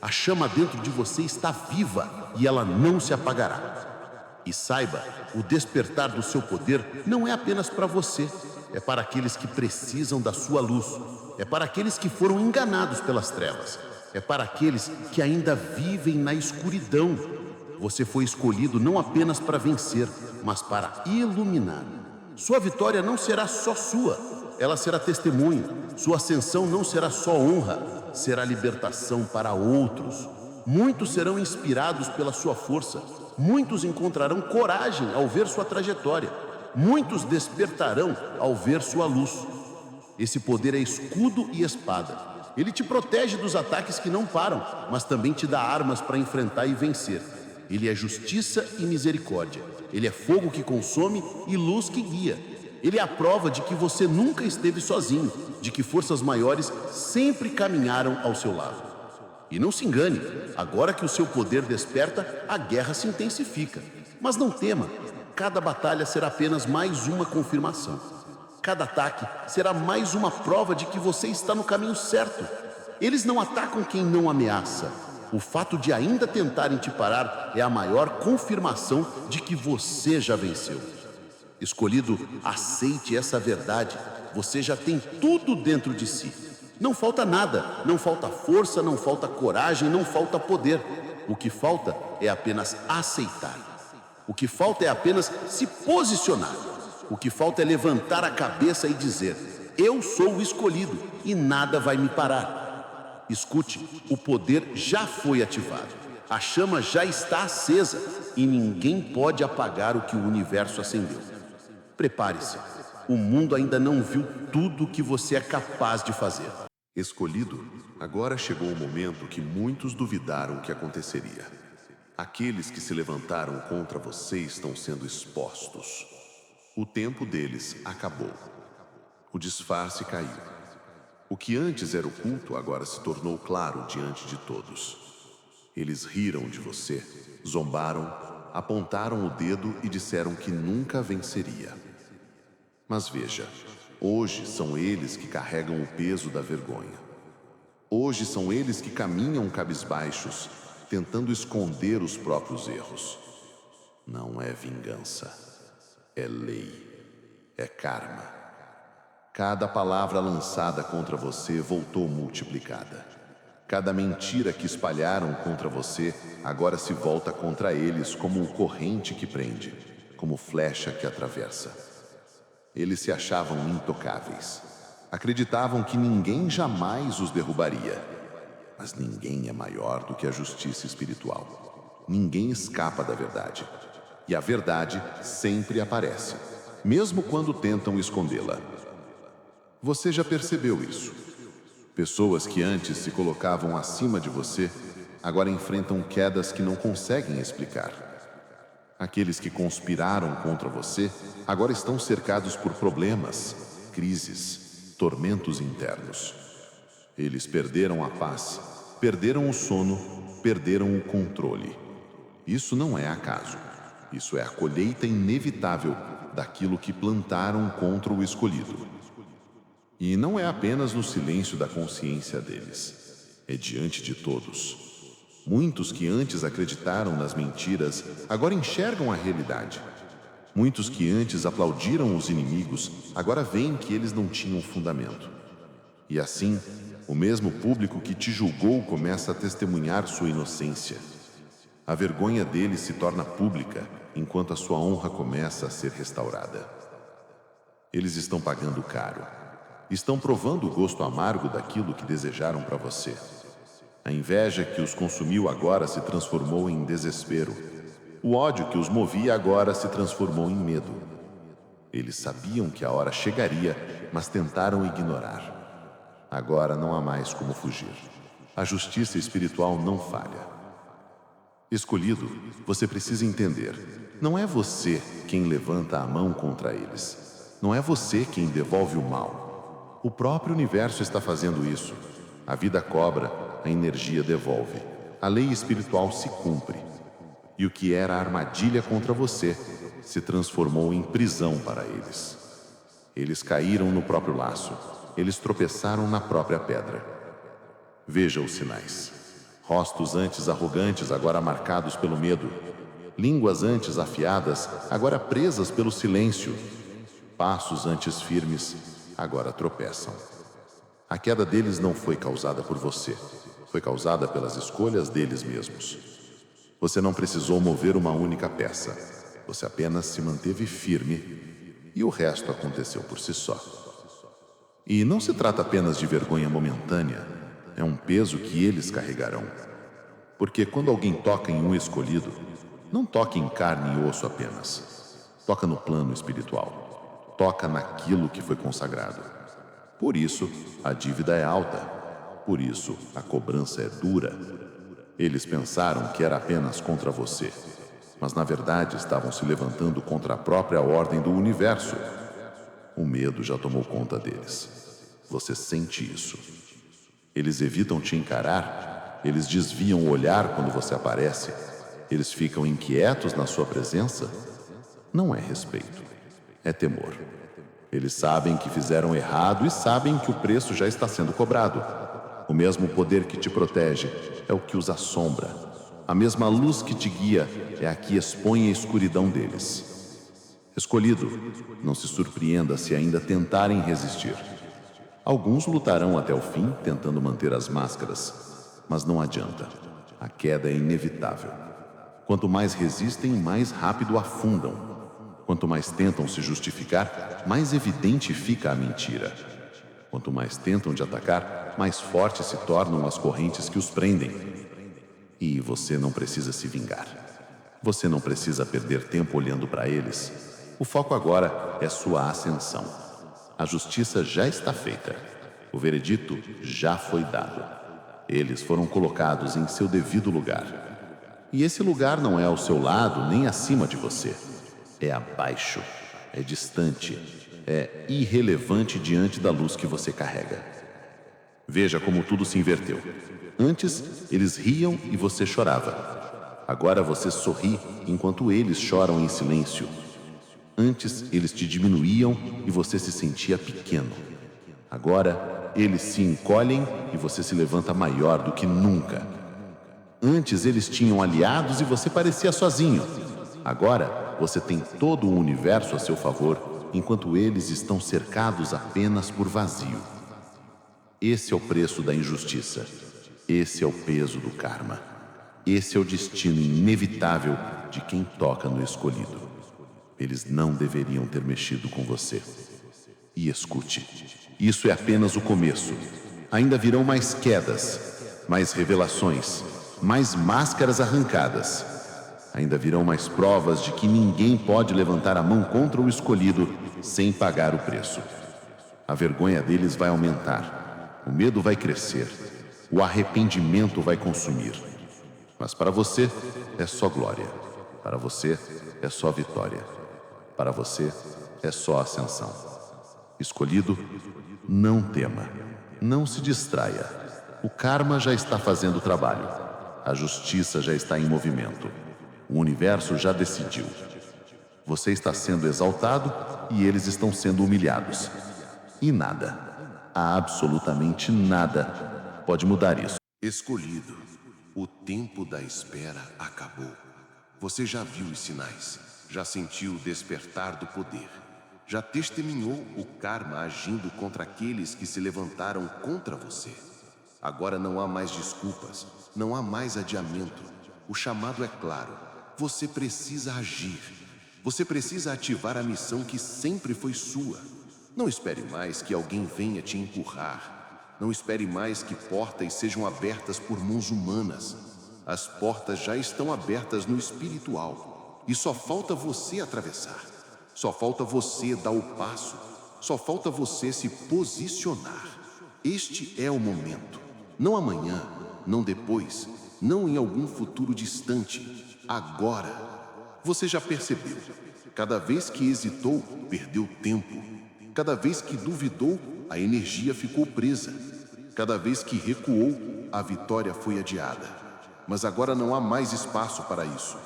A chama dentro de você está viva e ela não se apagará. E saiba, o despertar do seu poder não é apenas para você, é para aqueles que precisam da sua luz, é para aqueles que foram enganados pelas trevas, é para aqueles que ainda vivem na escuridão. Você foi escolhido não apenas para vencer, mas para iluminar. Sua vitória não será só sua, ela será testemunho. Sua ascensão não será só honra, será libertação para outros. Muitos serão inspirados pela sua força, muitos encontrarão coragem ao ver sua trajetória, muitos despertarão ao ver sua luz. Esse poder é escudo e espada. Ele te protege dos ataques que não param, mas também te dá armas para enfrentar e vencer. Ele é justiça e misericórdia. Ele é fogo que consome e luz que guia. Ele é a prova de que você nunca esteve sozinho, de que forças maiores sempre caminharam ao seu lado. E não se engane, agora que o seu poder desperta, a guerra se intensifica. Mas não tema, cada batalha será apenas mais uma confirmação. Cada ataque será mais uma prova de que você está no caminho certo. Eles não atacam quem não ameaça. O fato de ainda tentarem te parar é a maior confirmação de que você já venceu. Escolhido, aceite essa verdade. Você já tem tudo dentro de si. Não falta nada, não falta força, não falta coragem, não falta poder. O que falta é apenas aceitar. O que falta é apenas se posicionar. O que falta é levantar a cabeça e dizer: eu sou o escolhido e nada vai me parar. Escute, o poder já foi ativado. A chama já está acesa e ninguém pode apagar o que o universo acendeu. Prepare-se, o mundo ainda não viu tudo o que você é capaz de fazer. Escolhido, agora chegou o momento que muitos duvidaram que aconteceria. Aqueles que se levantaram contra você estão sendo expostos. O tempo deles acabou. O disfarce caiu. O que antes era oculto agora se tornou claro diante de todos. Eles riram de você, zombaram, apontaram o dedo e disseram que nunca venceria. Mas veja, hoje são eles que carregam o peso da vergonha. Hoje são eles que caminham cabisbaixos, tentando esconder os próprios erros. Não é vingança, é lei, é karma. Cada palavra lançada contra você voltou multiplicada. Cada mentira que espalharam contra você agora se volta contra eles como corrente que prende, como flecha que atravessa. Eles se achavam intocáveis. Acreditavam que ninguém jamais os derrubaria. Mas ninguém é maior do que a justiça espiritual. Ninguém escapa da verdade. E a verdade sempre aparece, mesmo quando tentam escondê-la. Você já percebeu isso? Pessoas que antes se colocavam acima de você, agora enfrentam quedas que não conseguem explicar. Aqueles que conspiraram contra você agora estão cercados por problemas, crises, tormentos internos. Eles perderam a paz, perderam o sono, perderam o controle. Isso não é acaso. Isso é a colheita inevitável daquilo que plantaram contra o escolhido. E não é apenas no silêncio da consciência deles. É diante de todos. Muitos que antes acreditaram nas mentiras, agora enxergam a realidade. Muitos que antes aplaudiram os inimigos, agora veem que eles não tinham fundamento. E assim, O mesmo público que te julgou começa a testemunhar sua inocência. A vergonha deles se torna pública, enquanto a sua honra começa a ser restaurada. Eles estão pagando caro. Estão provando o gosto amargo daquilo que desejaram para você. A inveja que os consumiu agora se transformou em desespero. O ódio que os movia agora se transformou em medo. Eles sabiam que a hora chegaria, mas tentaram ignorar. Agora não há mais como fugir. A justiça espiritual não falha. Escolhido, você precisa entender. Não é você quem levanta a mão contra eles. Não é você quem devolve o mal. O próprio universo está fazendo isso. A vida cobra, a energia devolve. A lei espiritual se cumpre. E o que era armadilha contra você se transformou em prisão para eles. Eles caíram no próprio laço. Eles tropeçaram na própria pedra. Veja os sinais. Rostos antes arrogantes, agora marcados pelo medo. Línguas antes afiadas, agora presas pelo silêncio. Passos antes firmes, agora tropeçam. A queda deles não foi causada por você. Foi causada pelas escolhas deles mesmos. Você não precisou mover uma única peça. Você apenas se manteve firme e o resto aconteceu por si só. E não se trata apenas de vergonha momentânea, é um peso que eles carregarão. Porque quando alguém toca em um escolhido, não toca em carne e osso apenas. Toca no plano espiritual. Toca naquilo que foi consagrado. Por isso, a dívida é alta. Por isso, a cobrança é dura. Eles pensaram que era apenas contra você, mas na verdade estavam se levantando contra a própria ordem do universo. O medo já tomou conta deles. Você sente isso. Eles evitam te encarar, eles desviam o olhar quando você aparece, eles ficam inquietos na sua presença. Não é respeito, é temor. Eles sabem que fizeram errado e sabem que o preço já está sendo cobrado. O mesmo poder que te protege é o que os assombra. A mesma luz que te guia é a que expõe a escuridão deles. Escolhido, não se surpreenda se ainda tentarem resistir. Alguns lutarão até o fim, tentando manter as máscaras, mas não adianta. A queda é inevitável. Quanto mais resistem, mais rápido afundam. Quanto mais tentam se justificar, mais evidente fica a mentira. Quanto mais tentam de atacar, mais fortes se tornam as correntes que os prendem. E você não precisa se vingar. Você não precisa perder tempo olhando para eles. O foco agora é sua ascensão. A justiça já está feita. O veredito já foi dado. Eles foram colocados em seu devido lugar. E esse lugar não é ao seu lado nem acima de você. É abaixo, é distante, é irrelevante diante da luz que você carrega. Veja como tudo se inverteu. Antes, eles riam e você chorava. Agora você sorri enquanto eles choram em silêncio. Antes, eles te diminuíam e você se sentia pequeno. Agora, eles se encolhem e você se levanta maior do que nunca. Antes, eles tinham aliados e você parecia sozinho. Agora, você tem todo o universo a seu favor, enquanto eles estão cercados apenas por vazio. Esse é o preço da injustiça. Esse é o peso do karma. Esse é o destino inevitável de quem toca no escolhido. Eles não deveriam ter mexido com você. E escute, isso é apenas o começo. Ainda virão mais quedas, mais revelações, mais máscaras arrancadas. Ainda virão mais provas de que ninguém pode levantar a mão contra o escolhido sem pagar o preço. A vergonha deles vai aumentar, o medo vai crescer, o arrependimento vai consumir. Mas para você é só glória, para você é só vitória. Para você, é só ascensão. Escolhido, não tema, não se distraia. O karma já está fazendo o trabalho. A justiça já está em movimento. O universo já decidiu. Você está sendo exaltado e eles estão sendo humilhados. E nada, absolutamente nada, pode mudar isso. Escolhido, o tempo da espera acabou. Você já viu os sinais. Já sentiu o despertar do poder. Já testemunhou o karma agindo contra aqueles que se levantaram contra você. Agora não há mais desculpas, não há mais adiamento. O chamado é claro. Você precisa agir. Você precisa ativar a missão que sempre foi sua. Não espere mais que alguém venha te empurrar. Não espere mais que portas sejam abertas por mãos humanas. As portas já estão abertas no espiritual. E só falta você atravessar. Só falta você dar o passo. Só falta você se posicionar. Este é o momento. Não amanhã, não depois, não em algum futuro distante. Agora. Você já percebeu? Cada vez que hesitou, perdeu tempo. Cada vez que duvidou, a energia ficou presa. Cada vez que recuou, a vitória foi adiada. Mas agora não há mais espaço para isso.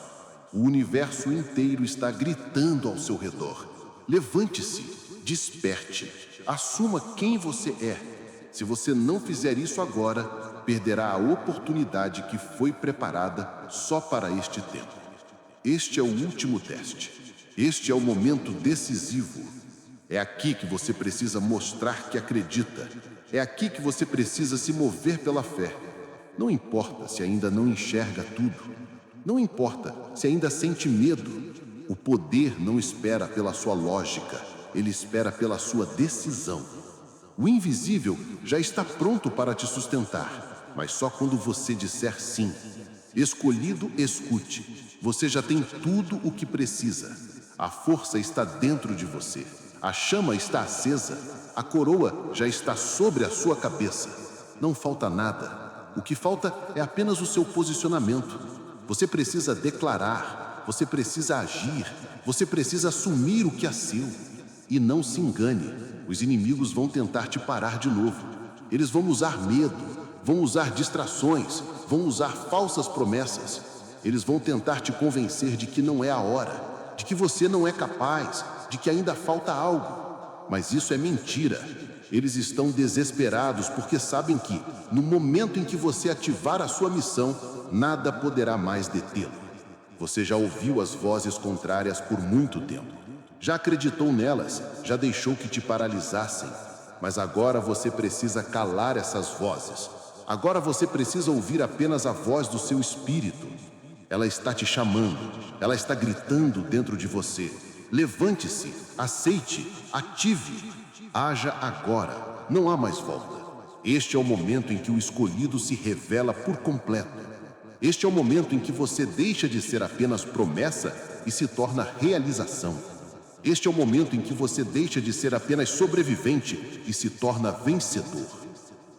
O universo inteiro está gritando ao seu redor. Levante-se, desperte, assuma quem você é. Se você não fizer isso agora, perderá a oportunidade que foi preparada só para este tempo. Este é o último teste. Este é o momento decisivo. É aqui que você precisa mostrar que acredita. É aqui que você precisa se mover pela fé. Não importa se ainda não enxerga tudo. Não importa se ainda sente medo. O poder não espera pela sua lógica. Ele espera pela sua decisão. O invisível já está pronto para te sustentar, mas só quando você disser sim. Escolhido, escute. Você já tem tudo o que precisa. A força está dentro de você. A chama está acesa. A coroa já está sobre a sua cabeça. Não falta nada. O que falta é apenas o seu posicionamento. Você precisa declarar. Você precisa agir. Você precisa assumir o que é seu. E não se engane. Os inimigos vão tentar te parar de novo. Eles vão usar medo. Vão usar distrações. Vão usar falsas promessas. Eles vão tentar te convencer de que não é a hora. De que você não é capaz. De que ainda falta algo. Mas isso é mentira. Eles estão desesperados porque sabem que, no momento em que você ativar a sua missão, nada poderá mais detê-lo. Você já ouviu as vozes contrárias por muito tempo. Já acreditou nelas, já deixou que te paralisassem. Mas agora você precisa calar essas vozes. Agora você precisa ouvir apenas a voz do seu espírito. Ela está te chamando, ela está gritando dentro de você. Levante-se, aceite, ative. Haja agora, não há mais volta. Este é o momento em que o escolhido se revela por completo. Este é o momento em que você deixa de ser apenas promessa e se torna realização. Este é o momento em que você deixa de ser apenas sobrevivente e se torna vencedor.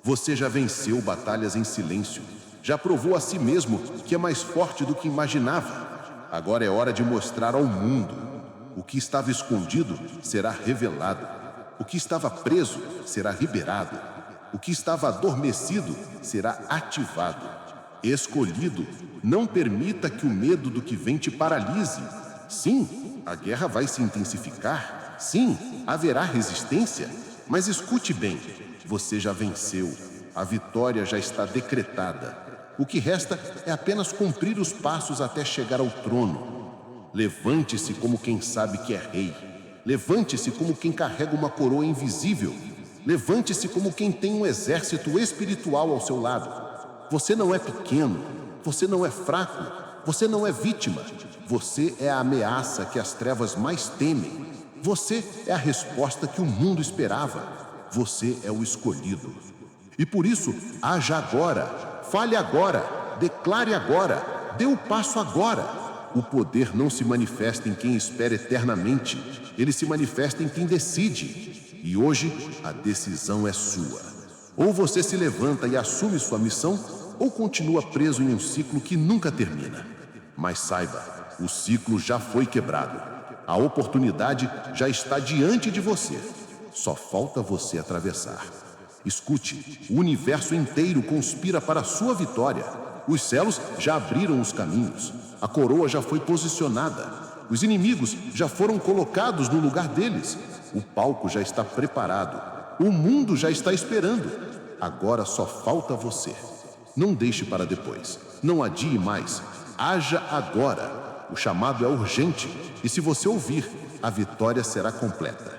Você já venceu batalhas em silêncio. Já provou a si mesmo que é mais forte do que imaginava. Agora é hora de mostrar ao mundo. O que estava escondido será revelado. O que estava preso será liberado. O que estava adormecido será ativado. Escolhido, não permita que o medo do que vem te paralise. Sim, a guerra vai se intensificar. Sim, haverá resistência. Mas escute bem, você já venceu. A vitória já está decretada. O que resta é apenas cumprir os passos até chegar ao trono. Levante-se como quem sabe que é rei. Levante-se como quem carrega uma coroa invisível. Levante-se como quem tem um exército espiritual ao seu lado. Você não é pequeno, você não é fraco, você não é vítima. Você é a ameaça que as trevas mais temem. Você é a resposta que o mundo esperava. Você é o escolhido. E por isso, haja agora, fale agora, declare agora, dê o passo agora. O poder não se manifesta em quem espera eternamente. Ele se manifesta em quem decide. E hoje, a decisão é sua. Ou você se levanta e assume sua missão, ou continua preso em um ciclo que nunca termina. Mas saiba, o ciclo já foi quebrado. A oportunidade já está diante de você. Só falta você atravessar. Escute, o universo inteiro conspira para a sua vitória. Os céus já abriram os caminhos. A coroa já foi posicionada. Os inimigos já foram colocados no lugar deles. O palco já está preparado. O mundo já está esperando. Agora só falta você. Não deixe para depois. Não adie mais. Haja agora. O chamado é urgente. E se você ouvir, a vitória será completa.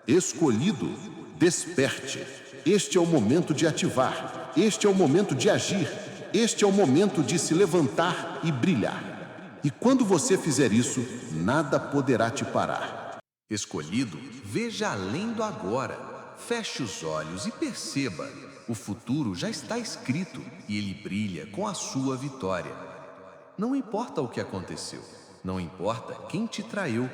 Escolhido, desperte. Este é o momento de ativar. Este é o momento de agir. Este é o momento de se levantar e brilhar. E quando você fizer isso, nada poderá te parar. Escolhido, veja além do agora. Feche os olhos e perceba. O futuro já está escrito e ele brilha com a sua vitória. Não importa o que aconteceu. Não importa quem te traiu.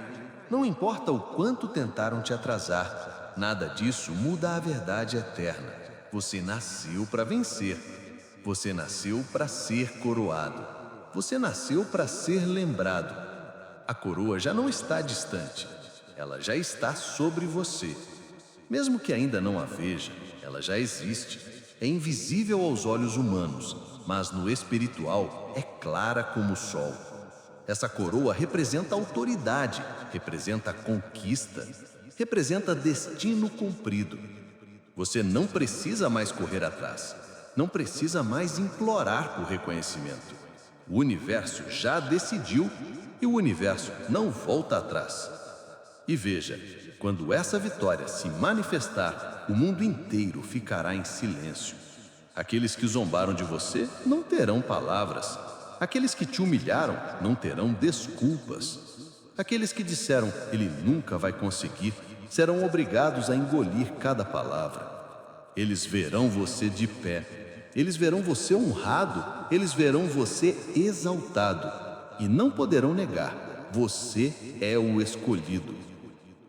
Não importa o quanto tentaram te atrasar. Nada disso muda a verdade eterna. Você nasceu para vencer. Você nasceu para ser coroado. Você nasceu para ser lembrado. A coroa já não está distante. Ela já está sobre você. Mesmo que ainda não a veja, ela já existe. É invisível aos olhos humanos, mas no espiritual é clara como o sol. Essa coroa representa autoridade, representa conquista, representa destino cumprido. Você não precisa mais correr atrás, não precisa mais implorar por reconhecimento. O universo já decidiu e o universo não volta atrás. E veja, quando essa vitória se manifestar, o mundo inteiro ficará em silêncio. Aqueles que zombaram de você não terão palavras. Aqueles que te humilharam não terão desculpas. Aqueles que disseram ele nunca vai conseguir, serão obrigados a engolir cada palavra. Eles verão você de pé. Eles verão você honrado. Eles verão você exaltado. E não poderão negar, você é o escolhido.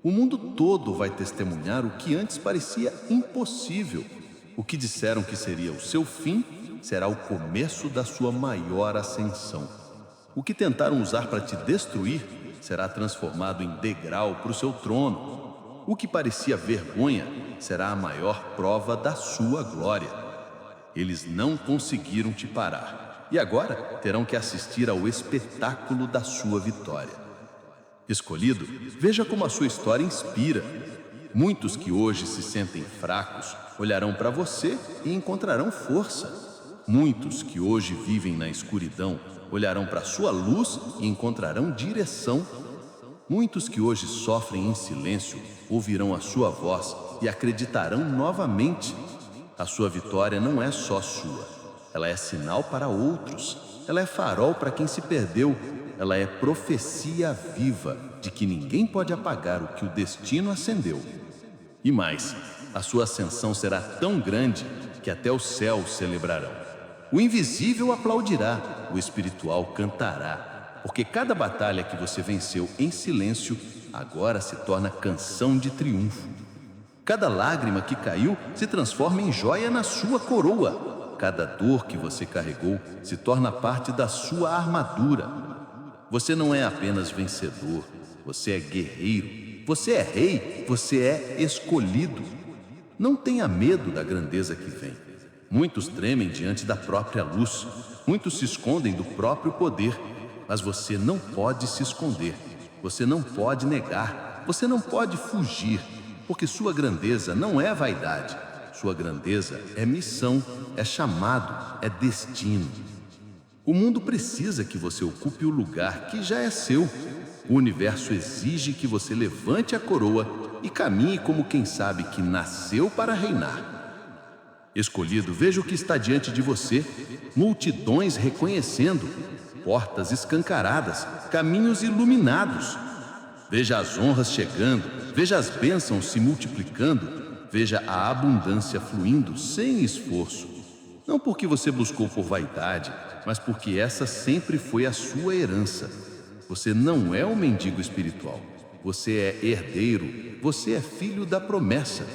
O mundo todo vai testemunhar o que antes parecia impossível. O que disseram que seria o seu fim será o começo da sua maior ascensão. O que tentaram usar para te destruir será transformado em degrau para o seu trono. O que parecia vergonha será a maior prova da sua glória. Eles não conseguiram te parar e agora terão que assistir ao espetáculo da sua vitória. Escolhido, veja como a sua história inspira. Muitos que hoje se sentem fracos olharão para você e encontrarão força. Muitos que hoje vivem na escuridão olharão para a sua luz e encontrarão direção. Muitos que hoje sofrem em silêncio ouvirão a sua voz e acreditarão novamente. A sua vitória não é só sua, ela é sinal para outros. Ela é farol para quem se perdeu. Ela é profecia viva de que ninguém pode apagar o que o destino acendeu. E mais, a sua ascensão será tão grande que até os céus celebrarão. O invisível aplaudirá, o espiritual cantará, porque cada batalha que você venceu em silêncio agora se torna canção de triunfo. Cada lágrima que caiu se transforma em joia na sua coroa. Cada dor que você carregou se torna parte da sua armadura. Você não é apenas vencedor, você é guerreiro, você é rei, você é escolhido. Não tenha medo da grandeza que vem. Muitos tremem diante da própria luz, muitos se escondem do próprio poder, mas você não pode se esconder, você não pode negar, você não pode fugir, porque sua grandeza não é vaidade, sua grandeza é missão, é chamado, é destino. O mundo precisa que você ocupe o lugar que já é seu. O universo exige que você levante a coroa e caminhe como quem sabe que nasceu para reinar. Escolhido, veja o que está diante de você, multidões reconhecendo, portas escancaradas, caminhos iluminados. Veja as honras chegando, veja as bênçãos se multiplicando, veja a abundância fluindo sem esforço. Não porque você buscou por vaidade, mas porque essa sempre foi a sua herança. Você não é um mendigo espiritual. Você é herdeiro. Você é filho da promessa.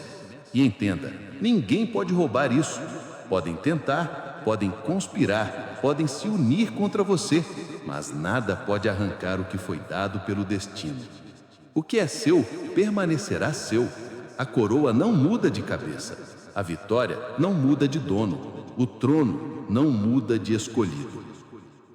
E entenda, ninguém pode roubar isso. Podem tentar, podem conspirar, podem se unir contra você, mas nada pode arrancar o que foi dado pelo destino. O que é seu permanecerá seu. A coroa não muda de cabeça. A vitória não muda de dono. O trono não muda de escolhido.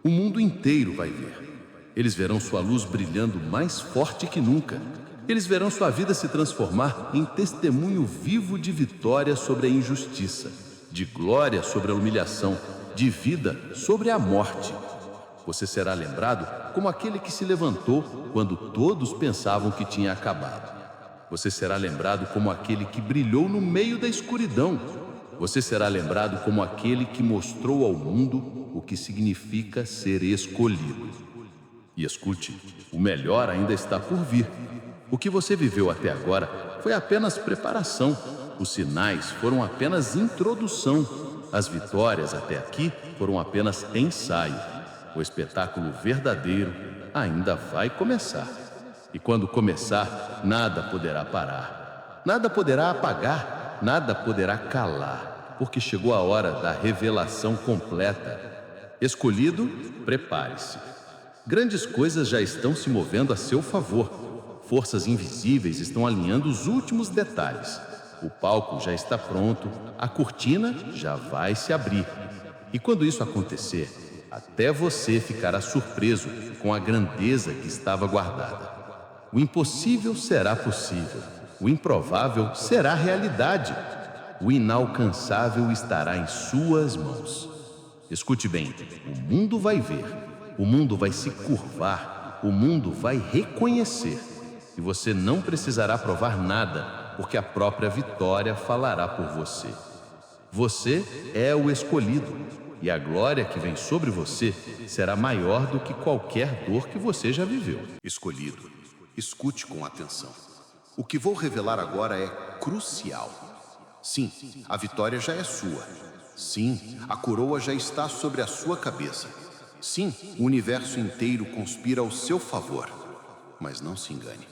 O mundo inteiro vai ver. Eles verão sua luz brilhando mais forte que nunca. Eles verão sua vida se transformar em testemunho vivo de vitória sobre a injustiça, de glória sobre a humilhação, de vida sobre a morte. Você será lembrado como aquele que se levantou quando todos pensavam que tinha acabado. Você será lembrado como aquele que brilhou no meio da escuridão. Você será lembrado como aquele que mostrou ao mundo o que significa ser escolhido. E escute, o melhor ainda está por vir. O que você viveu até agora foi apenas preparação. Os sinais foram apenas introdução. As vitórias até aqui foram apenas ensaio. O espetáculo verdadeiro ainda vai começar. E quando começar, nada poderá parar. Nada poderá apagar, nada poderá calar, porque chegou a hora da revelação completa. Escolhido, prepare-se. Grandes coisas já estão se movendo a seu favor. Forças invisíveis estão alinhando os últimos detalhes. O palco já está pronto, a cortina já vai se abrir. E quando isso acontecer, até você ficará surpreso com a grandeza que estava guardada. O impossível será possível. O improvável será realidade. O inalcançável estará em suas mãos. Escute bem, o mundo vai ver, o mundo vai se curvar, o mundo vai reconhecer. E você não precisará provar nada, porque a própria vitória falará por você. Você é o escolhido, e a glória que vem sobre você será maior do que qualquer dor que você já viveu. Escolhido, escute com atenção. O que vou revelar agora é crucial. Sim, a vitória já é sua. Sim, a coroa já está sobre a sua cabeça. Sim, o universo inteiro conspira ao seu favor. Mas não se engane.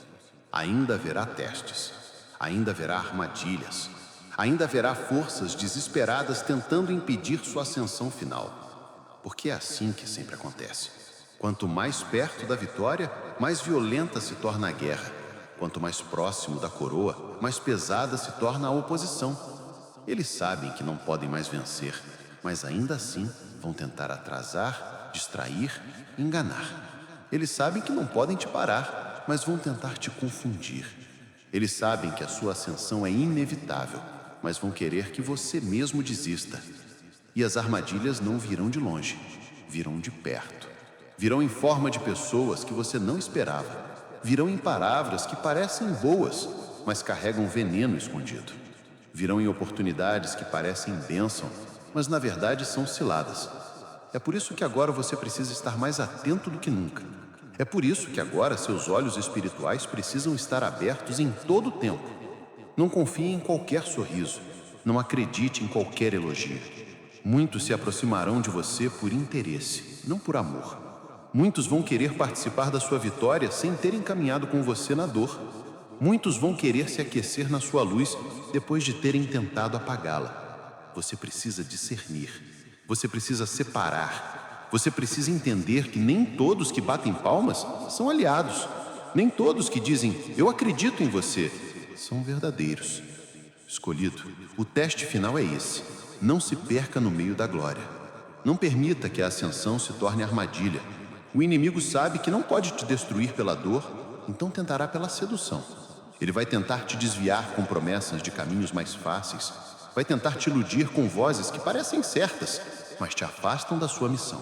Ainda haverá testes. Ainda haverá armadilhas. Ainda haverá forças desesperadas tentando impedir sua ascensão final. Porque é assim que sempre acontece. Quanto mais perto da vitória, mais violenta se torna a guerra. Quanto mais próximo da coroa, mais pesada se torna a oposição. Eles sabem que não podem mais vencer, mas ainda assim vão tentar atrasar, distrair, enganar. Eles sabem que não podem te parar, mas vão tentar te confundir. Eles sabem que a sua ascensão é inevitável, mas vão querer que você mesmo desista. E as armadilhas não virão de longe, virão de perto. Virão em forma de pessoas que você não esperava. Virão em palavras que parecem boas, mas carregam veneno escondido. Virão em oportunidades que parecem bênção, mas na verdade são ciladas. É por isso que agora você precisa estar mais atento do que nunca. É por isso que agora seus olhos espirituais precisam estar abertos em todo o tempo. Não confie em qualquer sorriso. Não acredite em qualquer elogio. Muitos se aproximarão de você por interesse, não por amor. Muitos vão querer participar da sua vitória sem terem caminhado com você na dor. Muitos vão querer se aquecer na sua luz depois de terem tentado apagá-la. Você precisa discernir. Você precisa separar. Você precisa entender que nem todos que batem palmas são aliados. Nem todos que dizem, eu acredito em você, são verdadeiros. Escolhido, o teste final é esse. Não se perca no meio da glória. Não permita que a ascensão se torne armadilha. O inimigo sabe que não pode te destruir pela dor, então tentará pela sedução. Ele vai tentar te desviar com promessas de caminhos mais fáceis. Vai tentar te iludir com vozes que parecem certas, mas te afastam da sua missão.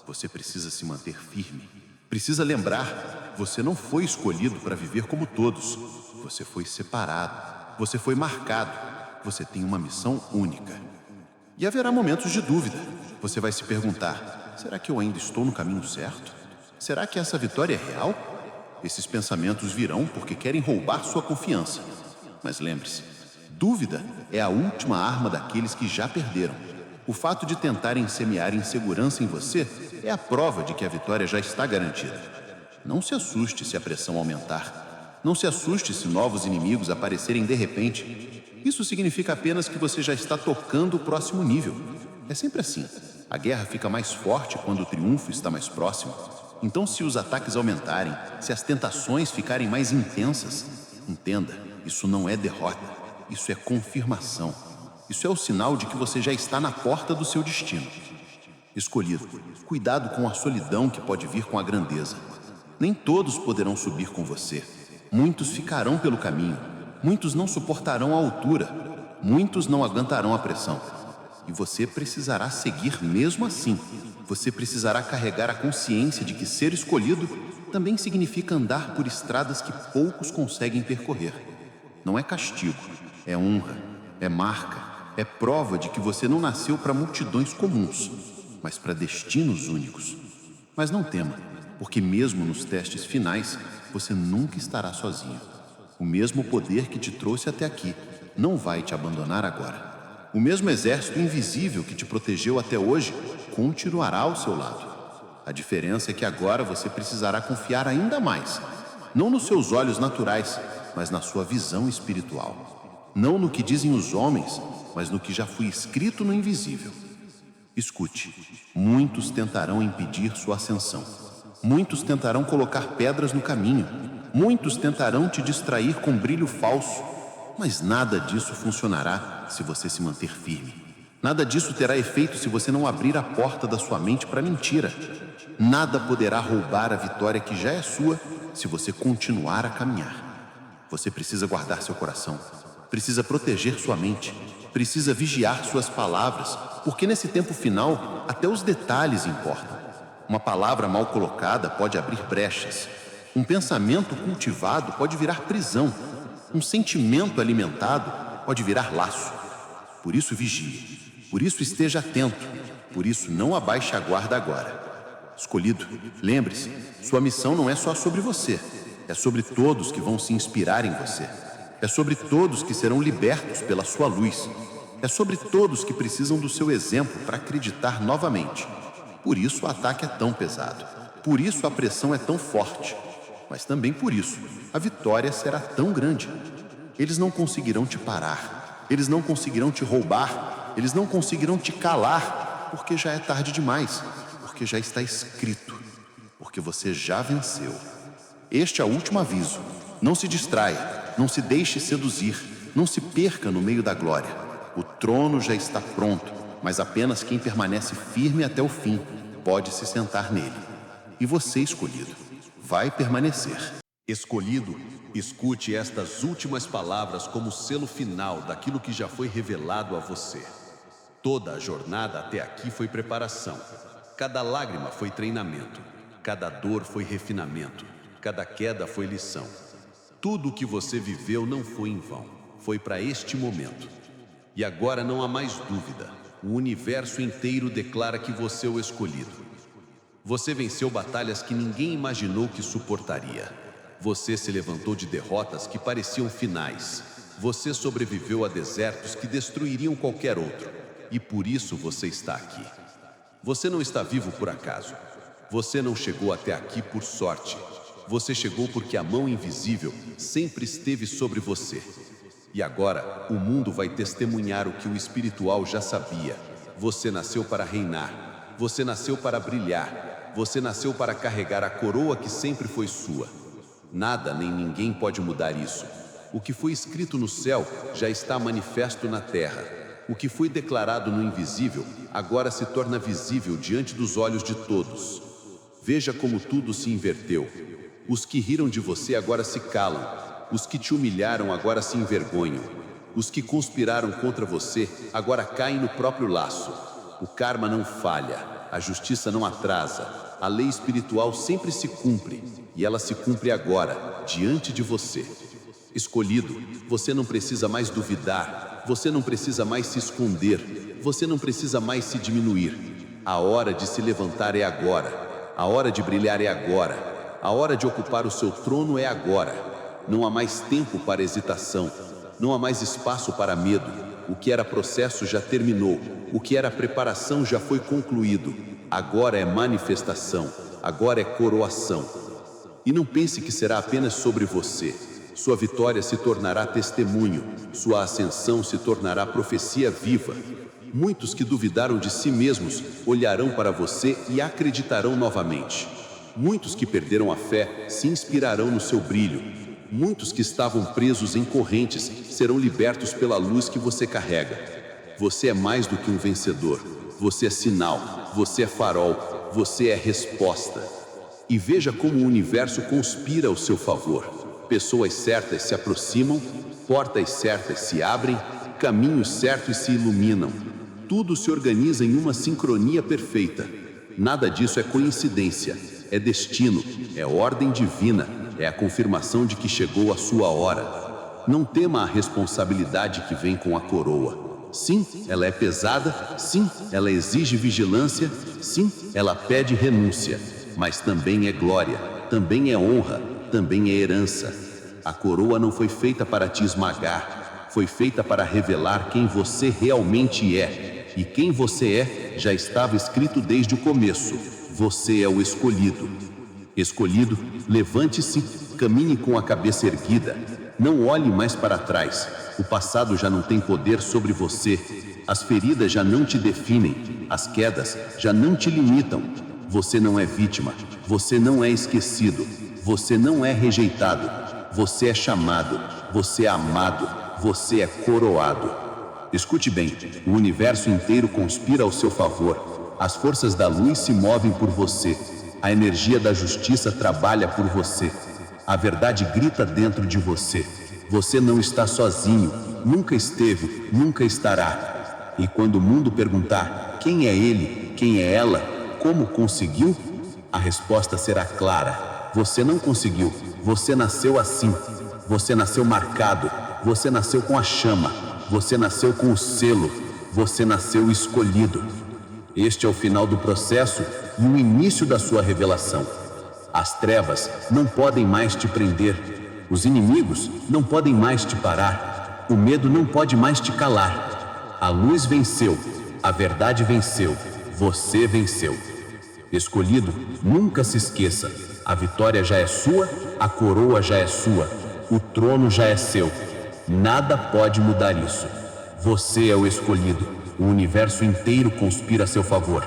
Você precisa se manter firme. Precisa lembrar, você não foi escolhido para viver como todos. Você foi separado. Você foi marcado. Você tem uma missão única. E haverá momentos de dúvida. Você vai se perguntar, será que eu ainda estou no caminho certo? Será que essa vitória é real? Esses pensamentos virão porque querem roubar sua confiança. Mas lembre-se, dúvida é a última arma daqueles que já perderam. O fato de tentarem semear insegurança em você é a prova de que a vitória já está garantida. Não se assuste se a pressão aumentar. Não se assuste se novos inimigos aparecerem de repente. Isso significa apenas que você já está tocando o próximo nível. É sempre assim. A guerra fica mais forte quando o triunfo está mais próximo. Então, se os ataques aumentarem, se as tentações ficarem mais intensas, entenda, isso não é derrota, isso é confirmação. Isso é o sinal de que você já está na porta do seu destino. Escolhido, cuidado com a solidão que pode vir com a grandeza. Nem todos poderão subir com você. Muitos ficarão pelo caminho. Muitos não suportarão a altura. Muitos não aguentarão a pressão. E você precisará seguir mesmo assim. Você precisará carregar a consciência de que ser escolhido também significa andar por estradas que poucos conseguem percorrer. Não é castigo, é honra, é marca, é prova de que você não nasceu para multidões comuns, mas para destinos únicos. Mas não tema, porque mesmo nos testes finais, você nunca estará sozinho. O mesmo poder que te trouxe até aqui não vai te abandonar agora. O mesmo exército invisível que te protegeu até hoje continuará ao seu lado. A diferença é que agora você precisará confiar ainda mais, não nos seus olhos naturais, mas na sua visão espiritual. Não no que dizem os homens, mas no que já foi escrito no invisível. Escute, muitos tentarão impedir sua ascensão. Muitos tentarão colocar pedras no caminho. Muitos tentarão te distrair com brilho falso. Mas nada disso funcionará se você se manter firme. Nada disso terá efeito se você não abrir a porta da sua mente para a mentira. Nada poderá roubar a vitória que já é sua se você continuar a caminhar. Você precisa guardar seu coração. Precisa proteger sua mente. Precisa vigiar suas palavras, porque nesse tempo final, até os detalhes importam. Uma palavra mal colocada pode abrir brechas. Um pensamento cultivado pode virar prisão. Um sentimento alimentado pode virar laço. Por isso vigie. Por isso esteja atento. Por isso não abaixe a guarda agora. Escolhido, lembre-se, sua missão não é só sobre você. É sobre todos que vão se inspirar em você. É sobre todos que serão libertos pela sua luz. É sobre todos que precisam do seu exemplo para acreditar novamente. Por isso o ataque é tão pesado. Por isso a pressão é tão forte. Mas também por isso a vitória será tão grande. Eles não conseguirão te parar. Eles não conseguirão te roubar. Eles não conseguirão te calar, porque já é tarde demais. Porque já está escrito. Porque você já venceu. Este é o último aviso. Não se distraia. Não se deixe seduzir. Não se perca no meio da glória. O trono já está pronto, mas apenas quem permanece firme até o fim pode se sentar nele. E você, escolhido, vai permanecer. Escolhido, escute estas últimas palavras como selo final daquilo que já foi revelado a você. Toda a jornada até aqui foi preparação. Cada lágrima foi treinamento. Cada dor foi refinamento. Cada queda foi lição. Tudo o que você viveu não foi em vão. Foi para este momento. E agora não há mais dúvida. O universo inteiro declara que você é o escolhido. Você venceu batalhas que ninguém imaginou que suportaria. Você se levantou de derrotas que pareciam finais. Você sobreviveu a desertos que destruiriam qualquer outro. E por isso você está aqui. Você não está vivo por acaso. Você não chegou até aqui por sorte. Você chegou porque a mão invisível sempre esteve sobre você. E agora, o mundo vai testemunhar o que o espiritual já sabia. Você nasceu para reinar. Você nasceu para brilhar. Você nasceu para carregar a coroa que sempre foi sua. Nada nem ninguém pode mudar isso. O que foi escrito no céu já está manifesto na terra. O que foi declarado no invisível agora se torna visível diante dos olhos de todos. Veja como tudo se inverteu. Os que riram de você agora se calam. Os que te humilharam agora se envergonham. Os que conspiraram contra você agora caem no próprio laço. O karma não falha, a justiça não atrasa, a lei espiritual sempre se cumpre, e ela se cumpre agora, diante de você. Escolhido, você não precisa mais duvidar, você não precisa mais se esconder, você não precisa mais se diminuir. A hora de se levantar é agora, a hora de brilhar é agora, a hora de ocupar o seu trono é agora. Não há mais tempo para hesitação. Não há mais espaço para medo. O que era processo já terminou. O que era preparação já foi concluído. Agora é manifestação. Agora é coroação. E não pense que será apenas sobre você. Sua vitória se tornará testemunho. Sua ascensão se tornará profecia viva. Muitos que duvidaram de si mesmos olharão para você e acreditarão novamente. Muitos que perderam a fé se inspirarão no seu brilho. Muitos que estavam presos em correntes serão libertos pela luz que você carrega. Você é mais do que um vencedor. Você é sinal. Você é farol. Você é resposta. E veja como o universo conspira ao seu favor. Pessoas certas se aproximam, portas certas se abrem, caminhos certos se iluminam. Tudo se organiza em uma sincronia perfeita. Nada disso é coincidência. É destino. É ordem divina. É a confirmação de que chegou a sua hora. Não tema a responsabilidade que vem com a coroa. Sim, ela é pesada. Sim, ela exige vigilância. Sim, ela pede renúncia. Mas também é glória, também é honra, também é herança. A coroa não foi feita para te esmagar. Foi feita para revelar quem você realmente é. E quem você é já estava escrito desde o começo. Você é o escolhido. Escolhido, levante-se, caminhe com a cabeça erguida. Não olhe mais para trás. O passado já não tem poder sobre você. As feridas já não te definem. As quedas já não te limitam. Você não é vítima. Você não é esquecido. Você não é rejeitado. Você é chamado. Você é amado. Você é coroado. Escute bem, o universo inteiro conspira ao seu favor. As forças da luz se movem por você. A energia da justiça trabalha por você. A verdade grita dentro de você. Você não está sozinho, nunca esteve, nunca estará. E quando o mundo perguntar quem é ele, quem é ela, como conseguiu, a resposta será clara. Você não conseguiu, você nasceu assim. Você nasceu marcado, você nasceu com a chama, você nasceu com o selo, você nasceu escolhido. Este é o final do processo e o início da sua revelação. As trevas não podem mais te prender. Os inimigos não podem mais te parar. O medo não pode mais te calar. A luz venceu, a verdade venceu, você venceu. Escolhido, nunca se esqueça. A vitória já é sua, a coroa já é sua, o trono já é seu. Nada pode mudar isso. Você é o escolhido. O universo inteiro conspira a seu favor.